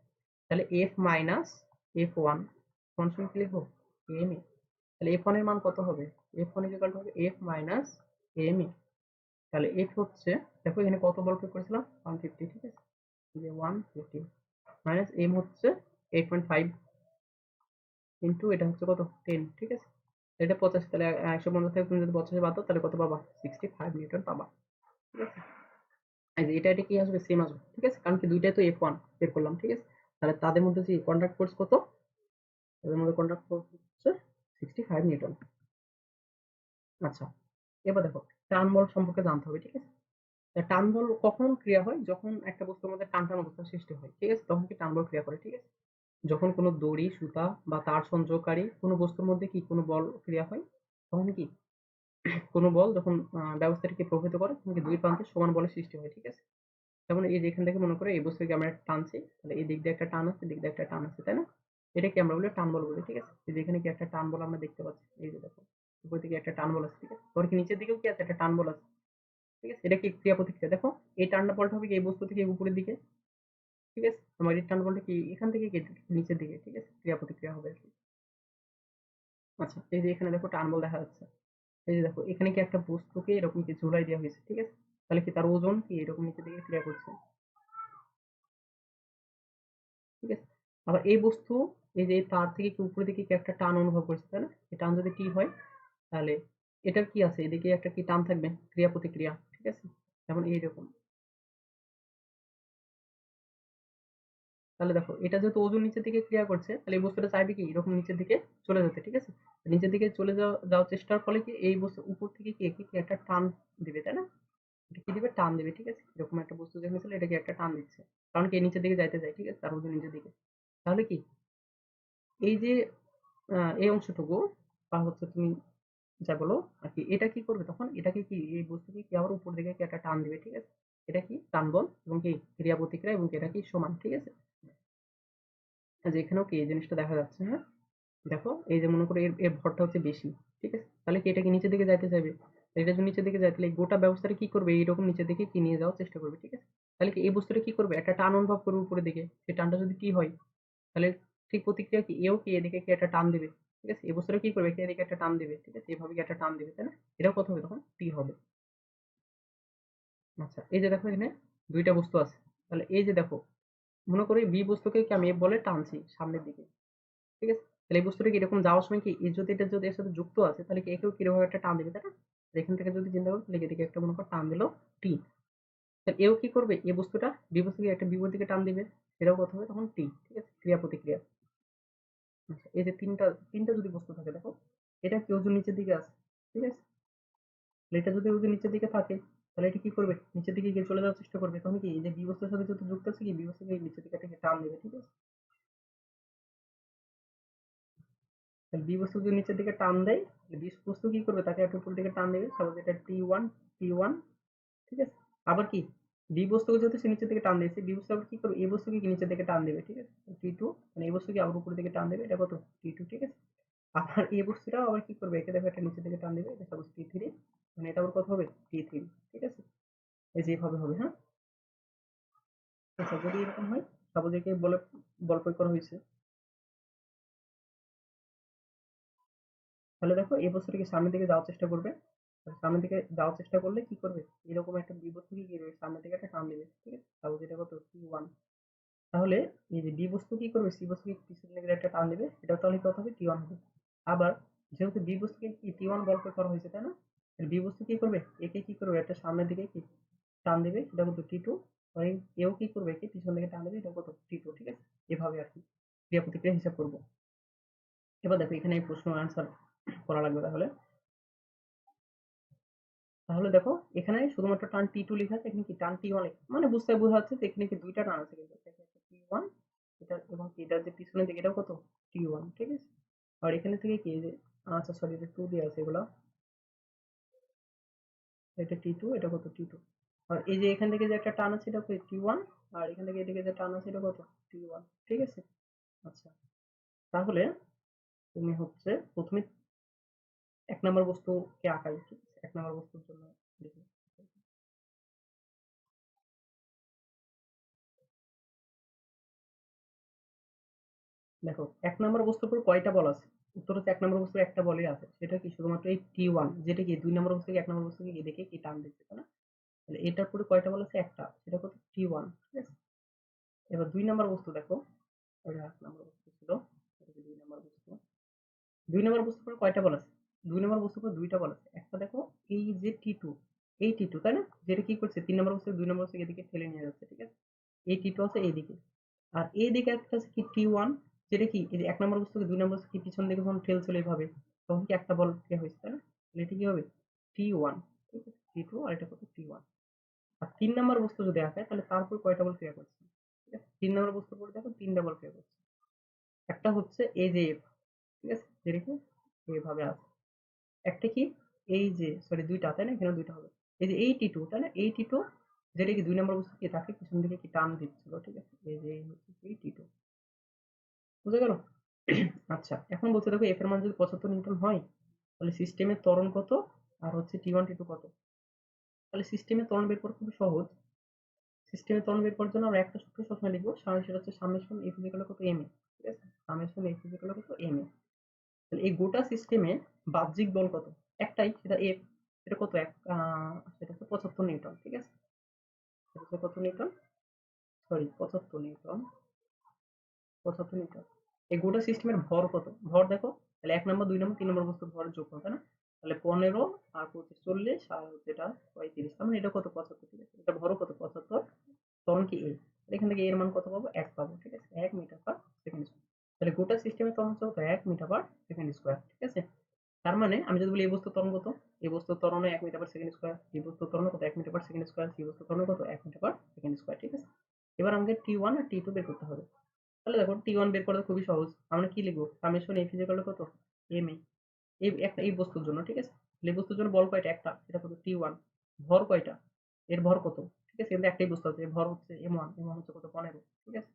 তাহলে এফ মাইনাস এফ ওয়ান সমান সমান কি লিখবো, এম এ। তাহলে এফ ওয়ান এর মান কত হবে, এফ ওয়ান ইকুয়াল টু হবে এফ মাইনাস এম এ। তাহলে এফ হচ্ছে, দেখো এখানে কত বল প্রয়োগ করেছিলাম, 150, ঠিক আছে? এই যে 150 মাইনাস এম হচ্ছে 8.5 ইন্টু এটা হচ্ছে কত, 10, ঠিক আছে? এটা 85, তাহলে 150 থেকে তুমি যদি 85 বাদ দাও তাহলে কত পাবা, 65 নিউটন পাবা, ঠিক আছে? এই যে এটা কি আসবে, সেম আসবে, ঠিক আছে? কারণ কি দুইটাই তো F1 বের করলাম, ঠিক আছে? তাহলে তাদের মধ্যে যে কন্ট্যাক্ট ফোর্স কত, তাদের মধ্যে কন্ট্যাক্ট ফোর্স হচ্ছে 65 নিউটন। আচ্ছা, এবার দেখো টান বল সম্পর্কে জানতে হবে, ঠিক আছে? তা টান বল কখন ক্রিয়া হয়, যখন একটা বস্তুর মধ্যে টান টান অবস্থা সৃষ্টি হয়, ঠিক আছে? তখন কি টান বল ক্রিয়া করে, ঠিক আছে? যখন কোনো দড়ি, সুতা বা তার সংযোগকারী কোনো বস্তুর মধ্যে কি কোনো বল ক্রিয়া হয়, তখন কি কোনো বল যখন ব্যবস্থাটিকে প্রভাবিত করে, তখন কি দুই প্রান্তে সমান বলের সৃষ্টি হয়, ঠিক আছে? যেমন এই যে এখান থেকে মনে করে এই বস্তুকে আমরা টানছি, তাহলে এই দিক দিয়ে একটা টান আছে, দিক দিয়ে একটা টান আছে, তাই না? এটা কি আমরা বলি, টান বল বলি, ঠিক আছে? এই যে এখানে কি একটা টান বল আমরা দেখতে পাচ্ছি, এই যে দেখো উপর দিকে একটা টান বল আছে, ঠিক আছে? তোর কি নিচের দিকেও কি আছে, একটা টান বল আছে, ঠিক আছে? এটা কি ক্রিয়া প্রতিক্রিয়া, দেখো এই টান বলটা হবে কি এই বস্তু থেকে উপরের দিকে, ঠিক আছে? আমার এই টান বলটা কি এখান থেকে কি নিচের দিকে, ঠিক আছে? ক্রিয়া প্রতিক্রিয়া হবে আর কি। আচ্ছা, এই যে এখানে দেখো টান বল দেখা যাচ্ছে। এই যে দেখো এখানে কি একটা বস্তুকে এরকম কি ঝুলাই দেওয়া হয়েছে, ঠিক আছে? তাহলে কি তার ওজন কি এরকম নিচের দিকে ক্রিয়া করছে, ঠিক আছে? আবার এই বস্তু, এই যে তার থেকে কি উপরের দিকে কি একটা টান অনুভব করছে, তাই না? এই টান যদি টি হয় তাহলে এটার কি আছে, এদিকে একটা কি টান থাকবে, ক্রিয়া প্রতিক্রিয়া, ঠিক আছে? যেমন এইরকম। তাহলে দেখো এটা যেহেতু ওজন নিচের দিকে ক্রিয়া করছে, তাহলে এই বস্তুটা চাইবে কি এরকম নিচের দিকে চলে যেতে, ঠিক আছে? নিচের দিকে চলে যাওয়ার চেষ্টার ফলে কি এই বস্তু উপর থেকে কি কি একটা টান দিবে, তাই না? এটা কি দিবে, টান দিবে, ঠিক আছে? এরকম একটা বস্তু যেখানে ছিল এটাকে একটা টান দিচ্ছে, কারণ কি নিচের দিকে যাইতে চাই, ঠিক আছে? তার ওজন নিচের দিকে। তাহলে কি এই যে এই অংশটুকু বা হচ্ছে তুমি যা বলো আর কি, এটা কি করবে তখন, এটাকে কি এই বস্তুকে কি আবার উপর দিকে কি একটা টান দিবে, ঠিক আছে? এটা কি টান বল এবং কি ক্রিয়া প্রতিক্রিয়া, এবং এটা কি সমান, ঠিক আছে? যে এখানেও কি এই জিনিসটা দেখা যাচ্ছে, হ্যাঁ। দেখো এই যে মনে করো এর এর ভরটা হচ্ছে বেশি, ঠিক আছে? তাহলে কি এটা কি নিচের দিকে যাইতে চাইবে, এটা যদি নিচের দিকে যায় তাহলে এই গোটা ব্যবস্থাটা কি করবে, এইরকম নিচের দিকে কি নিয়ে যাওয়ার চেষ্টা করবে, ঠিক আছে? তাহলে কি এই বস্তুটা কি করবে, একটা টান অনুভব করবে উপরের দিকে, সেই টানটা যদি টি হয় তাহলে ঠিক প্রতিক্রিয়া কি এও কি এদিকে কি একটা টান দিবে, ঠিক আছে, এই বস্তুটা কি করবে, এদিকে একটা টান দিবে, ঠিক আছে, এইভাবে কি একটা টান দিবে, তাই না, এটাও কত হবে তখন টি হবে। আচ্ছা এই যে দেখো এখানে দুইটা বস্তু আছে, তাহলে এই যে দেখো মনে করি বি বস্তুকে কি আমি এফ বলে টানছি সামনের দিকে, ঠিক আছে, তাহলে এই বস্তুটা কি এরকম যাওয়ার সময় কি এই যদি এটা যদি এর সাথে যুক্ত আছে তাহলে কি একেও কিরকম একটা টান দিবে, তাই না, এখান থেকে যদি চিন্তা করো তাহলে এদিকে একটা মনে করো টান দিল টি, তাহলে এও কি করবে, এই বস্তুটা বি বস্তুকে একটা বিপরীত দিকে টান দিবে, সেটাও কত হবে তখন টি, ঠিক আছে, ক্রিয়া প্রতিক্রিয়া। আচ্ছা এই যে তিনটা তিনটা যদি বস্তু থাকে দেখো, এটা কি ওজন নিচের দিকে আছে, ঠিক আছে, তাহলে এটা যদি ওজন নিচের দিকে থাকে তাহলে এটা কি করবে, নিচের দিকে গিয়ে চলে যাওয়ার চেষ্টা করবে, তখন কি এই যে বি বস্তুর সাথে যত যুক্ত আছে কি বি বস্তুকে নিচের দিকে থেকে টান দেবে, ঠিক আছে, তাহলে বি বস্তু যদি নিচের দিকে টান দেয় তাহলে বি বস্তু কি করবে, তাকে একটু উপরের দিকে টান দেবে, সাপোজ এটা টি ওয়ান, ঠিক আছে, আবার কি বি বস্তুকে যেহেতু সে নিচের দিকে টান দিয়েছে বি বস্তু আবার কি করবে এই বস্তুকে কি নিচের দিকে টান দেবে, ঠিক আছে, টি টু, মানে এই বস্তুকে আবার উপরের দিকে টান দেবে, এটা কত টি টু, ঠিক আছে, আবার এই বস্তুটাও আবার কি করবে, একে দেখো একটা নিচের দিকে টান দেবে, এটা সাপোজ টি3, মানে এটা আবার কত হবে টি3, ঠিক আছে, এই যে এভাবে হবে, হ্যাঁ। আচ্ছা যদি এরকম হয়, সাপোজ একে বলে বল প্রয়োগ করা হয়েছে, তাহলে দেখো এই বস্তুটাকে সামনের দিকে যাওয়ার চেষ্টা করবে, সামনের দিকে যাওয়ার চেষ্টা করলে কি করবে, এরকম একটা বি বস্তুকে কি করবে সামনের দিকে একটা টান দেবে, ঠিক আছে, সাপোজ এটা কত টি1, তাহলে এই যে বি বস্তু কি করবে সি বস্তুকে পিছন দিকে একটা টান দেবে, এটা তাহলে কত হবে টি1 হবে। আবার যেহেতু বি বস্তুকে কি টি1 বল প্রয়োগ করা হয়েছে, তাই না, বি বস্তু কি করবে একে কি করবে একটা সামনের দিকে কি টান দেবে, এটা কত টি2, এও কি করবে একে পিছন দিকে টান দেবে, এটা কত টি2, ঠিক আছে, এভাবে আর কি ক্রিয়া প্রতিক্রিয়া হিসাব করবো। এবার দেখো এখানে এই প্রশ্ন আনসার করা লাগবে, তাহলে তাহলে দেখো এখানে শুধুমাত্র টান টি2 লেখা আছে, এখানে কি টান টি1 লেখা, মানে বুঝতে বোঝা যাচ্ছে যে এখানে কি দুইটা টান আছে, কিন্তু টি1 এটা এবং এটার যে পিছনের দিকে এটাও কত টি1, ঠিক আছে, আর এখানে থেকে কি এই যে, আচ্ছা সরি এটা টু দিয়ে আছে এগুলা, এটা টি2 এটা কত টি2, আর এই যে এখান থেকে যে একটা টান আছে এটা টি1, আর এখান থেকে এদিকে যে টান আছে এটা কত টি1, ঠিক আছে। আচ্ছা তাহলে তুমি হচ্ছে প্রথমে এক নম্বর বস্তুকে আঁকাই, ঠিক আছে, এক নম্বর বস্তুর জন্য লিখি। দেখো এক নম্বর বস্তুর উপর কয়টা বল আছে, উত্তর হচ্ছে এক নম্বর বস্তুর একটা বলই আছে, সেটা কি শুধুমাত্র এই টি1, যেটা কি দুই নম্বর বস্তুকে এক নম্বর বস্তুকে দেখে কি টান দিচ্ছে, তাই না, তাহলে এটার উপরে কয়টা বল আছে একটা, সেটা কত টি1, ঠিক আছে। এবার দুই নম্বর বস্তু দেখো, ওটা এক নম্বর বস্তু ছিল, এটা কি দুই নম্বর বস্তু, দুই নম্বর বস্তুর উপরে কয়টা বল আছে, দুই নম্বর বস্তুর উপর দুইটা বল আছে, একটা দেখো এই যে টি2, এই টি2 তাই না, যেটা কি করছে তিন নম্বর বস্তু দুই নম্বর বস্তু এদিকে ঠেলে নিয়ে যাচ্ছে, ঠিক আছে, এই টি2 আছে এইদিকে, আর এইদিকে একটা আছে কি টি1, যেটা কি এই যে এক নম্বর বস্তুকে দুই নম্বর বস্তু কি পিছন দিকে যখন ঠেলছিল এইভাবে, তখন কি একটা বল ক্রিয়া হয়েছে, তাই না, তাহলে এটা কি হবে টি1, ঠিক আছে, টি2 আর এটা কত টি1। আর তিন নম্বর বস্তু যদি আসে তাহলে তার উপর কয়টা বল ক্রিয়া করছে, ঠিক আছে, তিন নম্বর বস্তুর উপর দেখো তিনটা বল ক্রিয়া করছে, একটা হচ্ছে এই যে এফ, ঠিক আছে, যেটা কি এইভাবে আছে, একটা কি এই যে সরি দুইটা তাই না, এখানে দুইটা হবে, এই যে এই টি2 তাই না, এই টি2 যেটা কি দুই নম্বর বস্তু কি তাকে পিছন দিকে কি টান দিচ্ছিল, ঠিক আছে, এই যে এই হচ্ছে এই টি2, বুঝা গেল। আচ্ছা এখন বলছে দেখো এফ এর মান যদি 75 নিউটন হয় তাহলে সিস্টেমের ত্বরণ কত, আর হচ্ছে টি1 টি2 কত, তাহলে সিস্টেমের ত্বরণ বের করা খুব সহজ, সিস্টেমের ত্বরণ বের করার জন্য আমরা একটা সূত্র সবসময় লিখবো, সেটা হচ্ছে সামেশন এফ ইকুয়াল কত এম এ, ঠিক আছে, সামেশন এফ ইকুয়াল কত এম এ, তাহলে এই গোটা সিস্টেমে বাহ্যিক বল কত, একটাই সেটা এফ, সেটা কত এক সেটা হচ্ছে 75 নিউটন, ঠিক আছে, সেটা হচ্ছে কত নিউটন, সরি 75 নিউটন, 75 নিউটন। এই গোটা সিস্টেমের ভর কত, ভর দেখো তাহলে এক নম্বর দুই নম্বর তিন নম্বর বস্তুর ভর যোগ করো, তাই না, তাহলে 15 আর 25 40 আর হচ্ছে এটা 35, তার মানে এটা কত 75, ঠিক আছে, এটা ভরও কত 75, তখন কি এ, এখান থেকে এর মান কত পাবো এক পাবো, ঠিক আছে, 1 মিটার পার সেকেন্ড স্কয়ার, তাহলে গোটা সিস্টেমের ত্বরণ হচ্ছে কত 1 মিটার পার সেকেন্ড স্কয়ার, ঠিক আছে। তার মানে আমি যদি বলি এই বস্তুর ত্বরণ কত, এই বস্তুর ত্বরণ 1 মিটার পার সেকেন্ড স্কয়ার, এই বস্তুর ত্বরণ কত 1 মিটার পার সেকেন্ড স্কয়ার, এই বস্তুর ত্বরণ কত 1 মিটার পার সেকেন্ড স্কয়ার, ঠিক আছে। এবার আমাকে টি1 আর টি2 বের করতে হবে, তাহলে দেখো টি1 বের করা খুবই সহজ, আমরা কি লিখবো সামেশন এফ ইকুয়াল কত এম এ, এই একটা এই বস্তুর জন্য, ঠিক আছে, এই বস্তুর জন্য বল কয়টা একটা, সেটা কত টি1, ভর কয়টা, এর ভর কত, ঠিক আছে, কিন্তু একটাই বস্তু আছে, এর ভর হচ্ছে এম1, এম1 হচ্ছে কত 15, ঠিক আছে,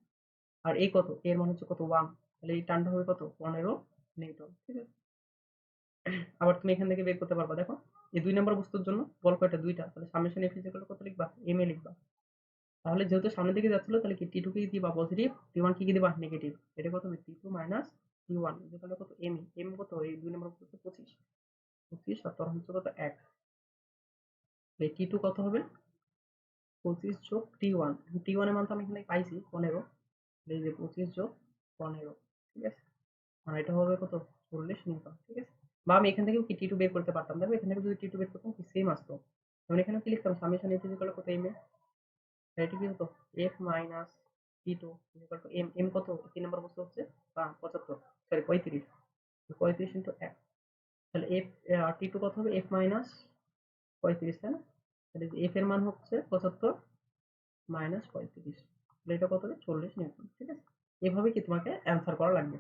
আর এই কত এর মান হচ্ছে কত 1, তাহলে এই টানটা হবে কত 15 নিউটন, ঠিক আছে। আবার তুমি এখান থেকে বের করতে পারবা, দেখো এই দুই নম্বর বস্তুর জন্য বল কয়টা দুইটা, তাহলে সামেশন এফ ইকুয়াল কত লিখবা এম এ লিখবা, তাহলে যেহেতু সামনের দিকে যাচ্ছিল তাহলে কি T2 কে দিবা পজিটিভ, T1 কি দিবা নেগেটিভ। এটা কত হবে T2 মাইনাস T1, যেখানে কত m, m কত এই 2 নম্বর হচ্ছে 25, 25 আর তোর হচ্ছে কত 1। এই T2 কত হবে 25 যোগ T1, T1 এর মান তো আমি এখানে পাইছি 15, এই যে 25 যোগ 15, ঠিক আছে। মানে এটা হবে কত 40 নিউটন, ঠিক আছে। বা আমি এখান থেকেও কি T2 বের করতে পারতাম, দেখো এখান থেকে যদি T2 বের করতাম কি সেম আসতো। যেমন এখানেও কি লিখতাম সামেশন এ ইকুয়াল কত m এ, এটা কি হতো f minus T2 equal to m, m কত 3 নম্বর বস্তু হচ্ছে 75, সরি 35, 35 ইনটু 1, তাহলে f T2 কত হবে f মাইনাস 35, তাই না। তাহলে f এর মান হচ্ছে 75 মাইনাস 35, তাহলে এটা কত হবে 40 নিউটন, ঠিক আছে। এভাবে কি তোমাকে অ্যান্সার করা লাগবে।